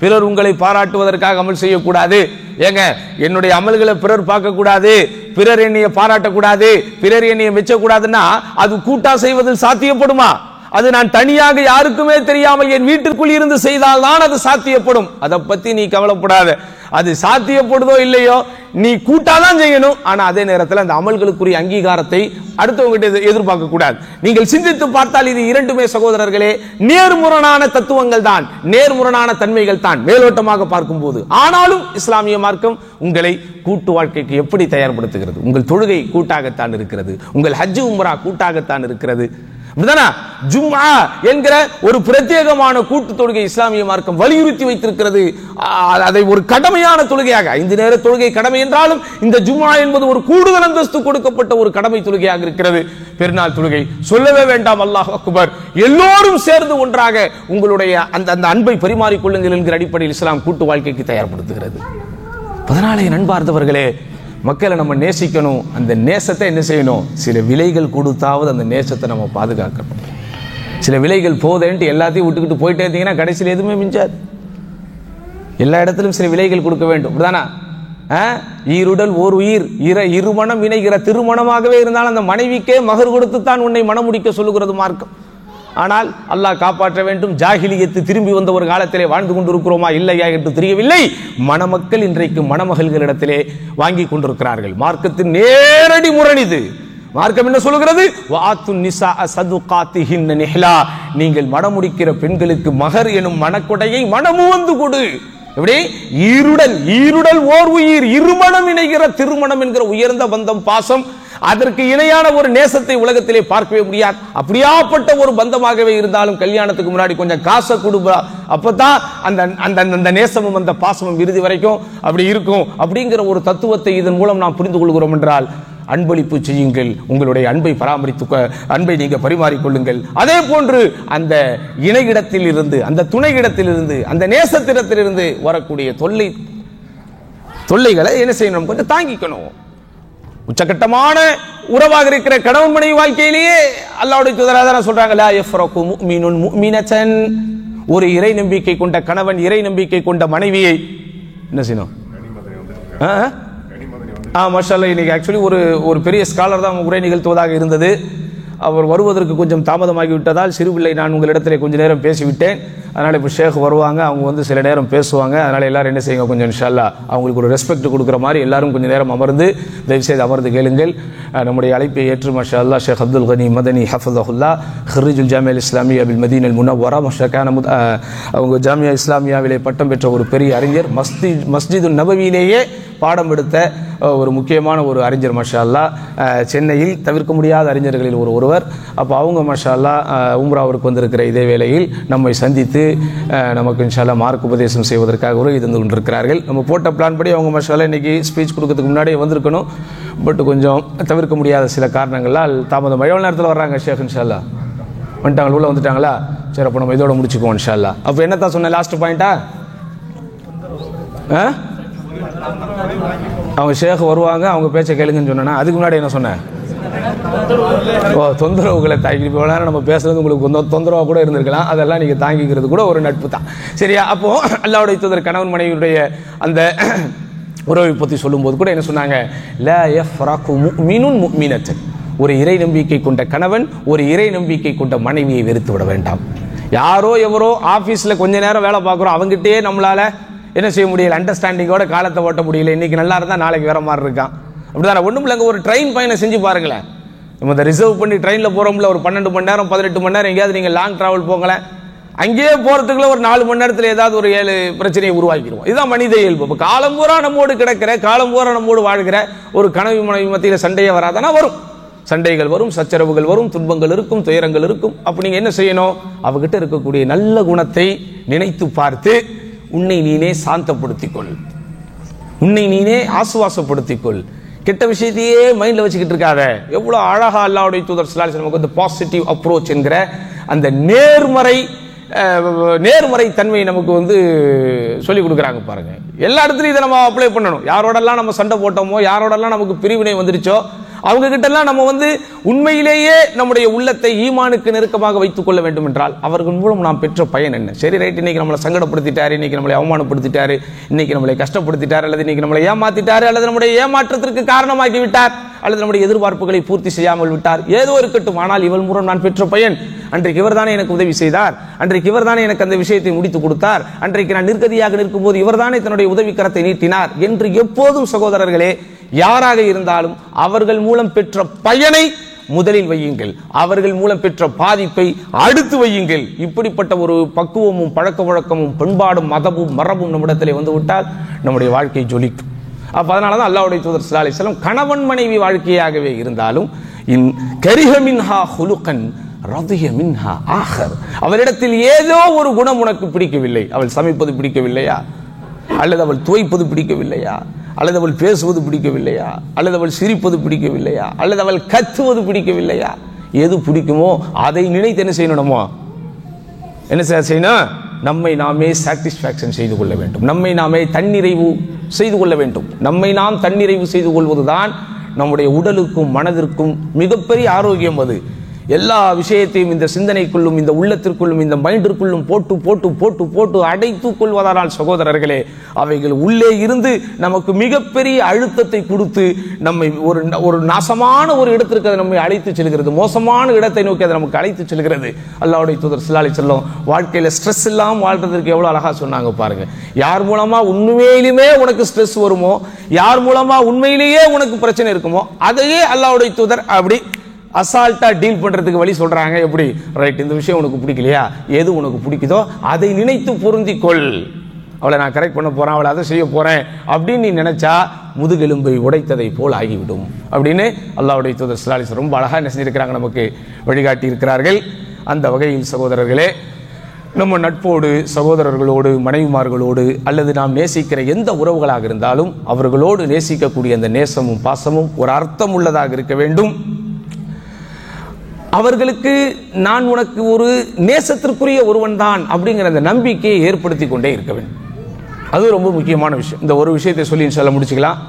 பிறர் உங்களை பாராட்டுவதற்காக அமல் செய்யக்கூடாது. ஏங்க, என்னுடைய அமல்களை பிறர் பார்க்க கூடாது, பிறர் என்னைய பாராட்டக்கூடாது, பிறர் என்னைய மெச்சக்கூடாதுன்னா அது கூட்டா செய்வதில் சாத்தியப்படுமா? அது நான் தனியாக யாருக்குமே தெரியாமல் என் வீட்டிற்குள் இருந்து செய்தால் தான் அது சாத்தியப்படும். அதை பத்தி நீ கவலைப்படாத. அது சாத்தியப்படுதோ இல்லையோ நீ கூட்டாதான் செய்யணும். ஆனா அதே நேரத்தில் அந்த அமல்களுக்குரிய அங்கீகாரத்தை அடுத்தவங்க எதிர்பார்க்க கூடாது. நீங்கள் சிந்தித்து பார்த்தால் இது இரண்டுமே சகோதரர்களே நேர்முரணான தத்துவங்கள் தான், நேர்முரணான தன்மைகள் தான் மேலோட்டமாக பார்க்கும் போது. ஆனாலும் இஸ்லாமிய மார்க்கம் உங்களை கூட்டு வாழ்க்கைக்கு எப்படி தயார்படுத்துகிறது? உங்கள் தொழுகை கூட்டாகத்தான் இருக்கிறது, உங்கள் ஹஜ் உம்ரா கூட்டாகத்தான் இருக்கிறது. அப்படிதானா? ஜும்ஆ என்கிற ஒரு பிரத்யேகமான கூட்டு தொழுகை இஸ்லாமிய மார்க்கம் வலியுறுத்தி வைத்திருக்கிறது. அதை ஒரு கடமையான தொழுகையாக, 5 நேர தொழுகை கடமை என்றாலும் இந்த ஜும்ஆ என்பது ஒரு கூடுதல் அந்தஸ்து கொடுக்கப்பட்ட ஒரு கடமை தொழுகையாக இருக்கிறது. பெருநாள் தொழுகை சொல்லவே வேண்டாம். அல்லாஹ் அக்பர். எல்லோரும் சேர்ந்து ஒன்றாக உங்களுடைய அந்த அன்பை பரிமாறிக்கொள்ளுங்கள் என்கிற அடிப்படையில் இஸ்லாம் கூட்டு வாழ்க்கைக்கு தயார்படுத்துகிறது. 14 நண்பார்ந்தவர்களே, மக்களை நம்ம நேசிக்கணும். அந்த நேசத்தை என்ன செய்யணும்? சில விலைகள் கொடுத்தாவது அந்த நேசத்தை நம்ம பாதுகாக்கணும். சில விலைகள் போதேன்ட்டு எல்லாத்தையும் விட்டுக்கிட்டு போயிட்டே இருந்தீங்கன்னா கடைசியில் எதுவுமே மிஞ்சாது. எல்லா இடத்திலும் சில விலைகள் கொடுக்க வேண்டும். அப்படிதானா? ஈருடல் ஓர் உயிர், இருமணம் இணைகிற திருமணமாகவே இருந்தாலும் அந்த மனைவிக்கே மகர் கொடுத்து தான் உன்னை மனம் முடிக்க சொல்லுகிறது மார்க்கம். ஆனால் அல்லாஹ் காப்பாற்ற வேண்டும். ஜாகிலியத்து திரும்பி வந்த ஒரு காலத்திலே வாழ்ந்து கொண்டிருக்கிறோமா இல்லையா என்று தெரியவில்லை. மணமக்கள் இன்றைக்கு மணமகள்களிடத்திலே வாங்கி கொண்டிருக்கிறார்கள். மார்க்கத்தின் நேரடி முரணிது. மார்க்கம் என்ன சொல்லுகிறது? நீங்கள் மணமுடிக்கிற பெண்களுக்கு மகர் எனும் மணக்கொடையை மணமுவந்து கொடு. எப்படி? ஈருடல் ஓர் உயிர், இருமணம் இணைகிற திருமணம் என்கிற உயர்ந்த பந்தம், பாசம், அதற்கு இணையான ஒரு நேசத்தை உலகத்திலே பார்க்கவே முடியாது. அப்படியாப்பட்ட ஒரு பந்தமாகவே இருந்தாலும் கல்யாணத்துக்கு முன்னாடி கொஞ்சம் காசை கொடுப்பா, அப்பதான் அந்த நேசமும் அந்த பாசமும் இறுதி வரைக்கும் அப்படி இருக்கும். அப்படிங்கிற ஒரு தத்துவத்தை இதன் மூலம் நாம் புரிந்து கொள்கிறோம் என்றால், அன்பளிப்பு செய்யுங்கள், உங்களுடைய அன்பை அன்பை நீங்க பரிமாறிக்கொள்ளுங்கள். அதே போன்று அந்த இணையிடத்தில் இருந்து, அந்த துணை இடத்திலிருந்து, அந்த நேசத்திடத்திலிருந்து வரக்கூடிய தொல்லைகளை என்ன செய்யணும்? கொஞ்சம் தாங்கிக்கணும். உச்சகட்டமான உறவாக இருக்கிற கணவன் மனைவி வாழ்க்கையிலேயே அல்லாஹ்வுடைய தூதர் சொல்றாங்க, லா யஃப்ரகு முஃமினுன் முஃமினத்தன். ஒரு இறை நம்பிக்கை கொண்ட கணவன் இறை நம்பிக்கை கொண்ட மனைவியை என்ன செய்யணும்? மாஷாஅல்லாஹ். இன்னைக்கு ஆக்சுவலி ஒரு பெரிய ஸ்காலர் தான் உரை நிகழ்த்துவதாக இருந்தது. அவர் வருவதற்கு கொஞ்சம் தாமதமாகிவிட்டதால் சிறுபிள்ளை நான் உங்களிடத்திலே கொஞ்சம் நேரம் பேசிவிட்டேன். அதனால் இப்போ ஷேக் வருவாங்க, அவங்க வந்து சில நேரம் பேசுவாங்க. அதனால் எல்லாரும் என்ன செய்யுங்க, கொஞ்சம் இன்ஷா அல்லாஹ் அவங்களுக்கு ஒரு ரெஸ்பெக்ட் கொடுக்குற மாதிரி எல்லாரும் கொஞ்சம் நேரம் அமர்ந்து தயவுசெய்து அமர்ந்து கேளுங்கள். நம்முடைய அழைப்பை ஏற்று மாஷா அல்லாஹ் ஷேக் அப்துல் கனி மதனி ஹஃபதஹுல்லா ஹிர்ரிஜுல் ஜாமியா இஸ்லாமியா பில் மதீனல் முனவ்வரா மஷக்கான அவங்க ஜாமியா இஸ்லாமியாவிலே பட்டம் பெற்ற ஒரு பெரிய அறிஞர், மஸ்ஜிது நபவியிலேயே பாடம் எடுத்த ஒரு முக்கியமான ஒரு அறிஞர் மாஷா அல்லாஹ். சென்னையில் தவிர்க்க முடியாத அறிஞர்களில் ஒருவர். அப்போ அவங்க மாஷா அல்லாஹ் உம்ராவிற்கு வந்திருக்கிற இதே வேளையில் நம்மை சந்தித்து நமக்கு இன்ஷா அல்லாஹ் மார்க் உபதேசம் செய்வதற்காக ஒரு இருந்து கொண்டிருக்கிறார்கள். நம்ம போட்ட பிளான் படி அவங்க மாஷா அல்லாஹ் இன்னைக்கு ஸ்பீச் கொடுக்கறதுக்கு முன்னாடியே வந்திருக்கணும். பட் கொஞ்சம் தவிர்க்க முடியாத சில காரணங்களால் தாமதம். எவ்வளோ நேரத்தில் வர்றாங்க ஷேக்? இன்ஷா அல்லாஹ் வந்துட்டாங்க, உள்ள வந்துட்டாங்களா? சரி, அப்போ நம்ம இதோட முடிச்சுக்குவோம் இன்ஷா அல்லாஹ். அப்போ என்னத்தான் சொன்னேன் லாஸ்ட் பாயிண்டா? அவங்க ஷேக் வருவாங்க, அவங்க பேச்சை கேளுங்கன்னு சொன்னா, அதுக்கு முன்னாடி என்ன சொன்னேன்? தொந்தரவுகளை தாங்கி. இப்போ நேரம் நம்ம பேசுறது உங்களுக்கு தொந்தரவாக கூட இருந்திருக்கலாம். அதெல்லாம் நீங்க தாங்கிக்கிறது கூட ஒரு நட்பு தான். சரியா? அப்போ அல்லாஹ்வுடைய தூதர் கணவன் மனைவியுடைய அந்த உறவை பற்றி சொல்லும்போது கூட என்ன சொன்னாங்க? லா யஃப்ரகு முஃமினுன் முஃமினத்தன். ஒரு இறை நம்பிக்கை கொண்ட கணவன் ஒரு இறை நம்பிக்கை கொண்ட மனைவியை வெறுத்து விட வேண்டாம். யாரோ எவரோ ஆபீஸ்ல கொஞ்ச நேரம் வேலை பார்க்குறோம், அவங்ககிட்டயே நம்மளால என்ன செய்ய முடியல, அண்டர்ஸ்டாண்டிங்கோட காலத்தை ஓட்ட முடியல. இன்னைக்கு நல்லா இருந்தா நாளைக்கு வேற மாதிரி இருக்கான். அப்படிதானே? ஒன்றும் இல்லைங்க, ஒரு ட்ரெயின் பயணம் செஞ்சு பாருங்களேன். நம்ம இந்த ரிசர்வ் பண்ணி ட்ரெயினில் போகிறோம்ல, ஒரு 12 மணி நேரம் 18 மணி நேரம் எங்கேயாவது நீங்கள் லாங் டிராவல் போங்களேன், அங்கேயே போகிறதுக்குள்ள ஒரு 4 மணி நேரத்தில் ஏதாவது ஒரு 7 பிரச்சனையை உருவாக்கிடுவோம். இதுதான் மனித இயல்பு. இப்போ காலம் பூரா நம்மோடு கிடக்கிற, காலம் பூரா நம்மோடு வாழ்கிற ஒரு கனவு மனைவி மத்தியில் சண்டையே வராதானா? வரும். சண்டைகள் வரும், சச்சரவுகள் வரும், துன்பங்கள் இருக்கும், துயரங்கள் இருக்கும். அப்போ நீங்கள் என்ன செய்யணும்? அவகிட்ட இருக்கக்கூடிய நல்ல குணத்தை நினைத்து பார்த்து உன்னை நீனே சாந்தப்படுத்திக்கொள், உன்னை நீனே ஆசுவாசப்படுத்திக்கொள். கெட்ட விஷயத்தையே மைண்ட்ல வச்சுக்கிட்டு இருக்காத. எவ்வளவு அழகா அல்லாஹ்வுடைய தூதர் ஸல்லல்லாஹு அலைஹி வஸல்லம் வந்து பாசிட்டிவ் அப்ரோச் என்கிற அந்த நேர்மறை தன்மையை நமக்கு வந்து சொல்லி கொடுக்குறாங்க பாருங்க. எல்லா இடத்துலையும் இதை நம்ம அப்ளை பண்ணணும். யாரோடெல்லாம் நம்ம சண்டை போட்டோமோ, யாரோடெல்லாம் நமக்கு பிரிவினை வந்துருச்சோ, அவங்க கிட்ட எல்லாம் நம்ம வந்து உண்மையிலேயே நம்முடைய உள்ளத்தை ஈமானுக்கு நெருக்கமாக வைத்துக் கொள்ள வேண்டும் என்றால் அவர்கள் மூலம் நாம் பெற்ற பயன் என்ன? சரி, ரைட், இன்னைக்கு நம்மளை சங்கடப்படுத்திட்டாரு, இன்னைக்கு நம்மளை அவமானப்படுத்திட்டாரு, இன்னைக்கு நம்மளை கஷ்டப்படுத்திட்டார், அல்லது இன்னைக்கு நம்மளை ஏமாத்திட்டாரு, அல்லது நம்முடைய ஏமாற்றத்திற்கு காரணமாக்கி விட்டார், அல்லது நம்முடைய எதிர்பார்ப்புகளை பூர்த்தி செய்யாமல் விட்டார், ஏதோ இருக்கட்டும். ஆனால் இவள் மூலம் நான் பெற்ற பயன், அன்றைக்கு இவர் தானே எனக்கு உதவி செய்தார், அன்றைக்கு இவர் தானே எனக்கு அந்த விஷயத்தை முடித்து கொடுத்தார், அன்றைக்கு நான் நிர்கதியாக நிற்கும் போது இவர் தானே தன்னுடைய உதவி கரத்தை நீட்டினார் என்று எப்போதும் சகோதரர்களே யாராக இருந்தாலும் அவர்கள் மூலம் பெற்ற பயனை முதலில் வையுங்கள், அவர்கள் மூலம் பெற்ற பாதிப்பை அடுத்து வையுங்கள். இப்படிப்பட்ட ஒரு பக்குவமும் பழக்க வழக்கமும் பண்பாடும் மதமும் மரபும் நம்மிடத்திலே வந்து விட்டால் நம்முடைய வாழ்க்கை ஜொலிக்கும். அப்ப அதனாலதான் அல்லாஹ்வுடைய தூதர் ஸல்லல்லாஹு அலைஹி வஸல்லம் கணவன் மனைவி வாழ்க்கையாகவே இருந்தாலும் இன் கரிஹ மின்ஹா ஹுலுகன் ரதிய மின்ஹா ஆகர், அவளிடத்தில் ஏதோ ஒரு குணம் உனக்கு பிடிக்கவில்லை. அவள் சமைப்பது பிடிக்கவில்லையா, அல்லது அவள் துவைப்பது பிடிக்கவில்லையா, அல்லது அவள் பேசுவது பிடிக்கவில்லையா, அல்லது அவள் சிரிப்பது பிடிக்கவில்லையா, அல்லது அவள் கத்துவது பிடிக்கவில்லையா, எது பிடிக்குமோ அதை நினைத்து என்ன செய்யணுமோ, என்ன செய்யணும், நம்மை நாமே சாட்டிஸ்ஃபேக்ஷன் செய்து கொள்ள வேண்டும், நம்மை நாமே தன்னிறைவு செய்து கொள்ள வேண்டும். நம்மை நாம் தன்னிறைவு செய்து கொள்வதுதான் நம்முடைய உடலுக்கும் மனதிற்கும் மிகப்பெரிய ஆரோக்கியம். அது எல்லா விஷயத்தையும் இந்த சிந்தனைக்குள்ளும் இந்த உள்ளத்திற்குள்ளும் இந்த மைண்டிற்குள்ளும் போட்டு போட்டு போட்டு போட்டு அடைத்துக் கொள்வதானால் சகோதரர்களே, அவைகள் உள்ளே இருந்து நமக்கு மிகப்பெரிய அழுத்தத்தை கொடுத்து நம்மை ஒரு நாசமான ஒரு இடத்திற்கு அதை நம்மை அழைத்து செல்கிறது, மோசமான இடத்தை நோக்கி அதை நமக்கு அழைத்து செல்கிறது. அல்லாஹ்வுடைய தூதர் ஸல்லல்லாஹு அலைஹி வஸல்லம் வாழ்க்கையில ஸ்ட்ரெஸ் இல்லாமல் வாழ்றதுக்கு எவ்வளவு அழகா சொன்னாங்க பாருங்க. யார் மூலமா உண்மையிலுமே உனக்கு ஸ்ட்ரெஸ் வருமோ, யார் மூலமா உண்மையிலேயே உனக்கு பிரச்சனை இருக்குமோ, அதையே அல்லாஹ்வுடைய தூதர் அப்படி அசால்ட்டா டீல் பண்றதுக்கு வழி சொல்றாங்க. எப்படி, ரைட், இந்த விஷயம் உனக்கு பிடிக்கலையா, எது உனக்கு பிடிக்குதோ அதை நினைத்து பொருந்திக்கொள். அவளை நான் கரெக்ட் பண்ண போறேன், அவளை அதை செய்ய போறேன் அப்படின்னு நீ நினைச்சா முதுகெலும்பை உடைத்ததை போல் ஆகிவிடும் அப்படின்னு அல்லாஹ்வுடைய தூதர் ஸல்லல்லாஹு அலைஹி வஸல்லம் ரொம்ப அழகா என்ன செஞ்சிருக்கிறாங்க, நமக்கு வழிகாட்டி இருக்கிறார்கள். அந்த வகையில் சகோதரர்களே, நம்ம நட்போடு, சகோதரர்களோடு, மனைவிமார்களோடு அல்லது நாம் நேசிக்கிற எந்த உறவுகளாக இருந்தாலும் அவர்களோடு நேசிக்கக்கூடிய அந்த நேசமும் பாசமும் ஒரு அர்த்தம் உள்ளதாக இருக்க வேண்டும். அவர்களுக்கு நான் உனக்கு ஒரு நேசத்திற்குரிய ஒருவன் தான் அப்படிங்கிற அந்த நம்பிக்கையை ஏற்படுத்தி கொண்டே இருக்க வேண்டும். அது ரொம்ப முக்கியமான விஷயம். இந்த ஒரு விஷயத்தை சொல்லி இன்ஷா அல்லாஹ் முடிச்சுக்கலாம்.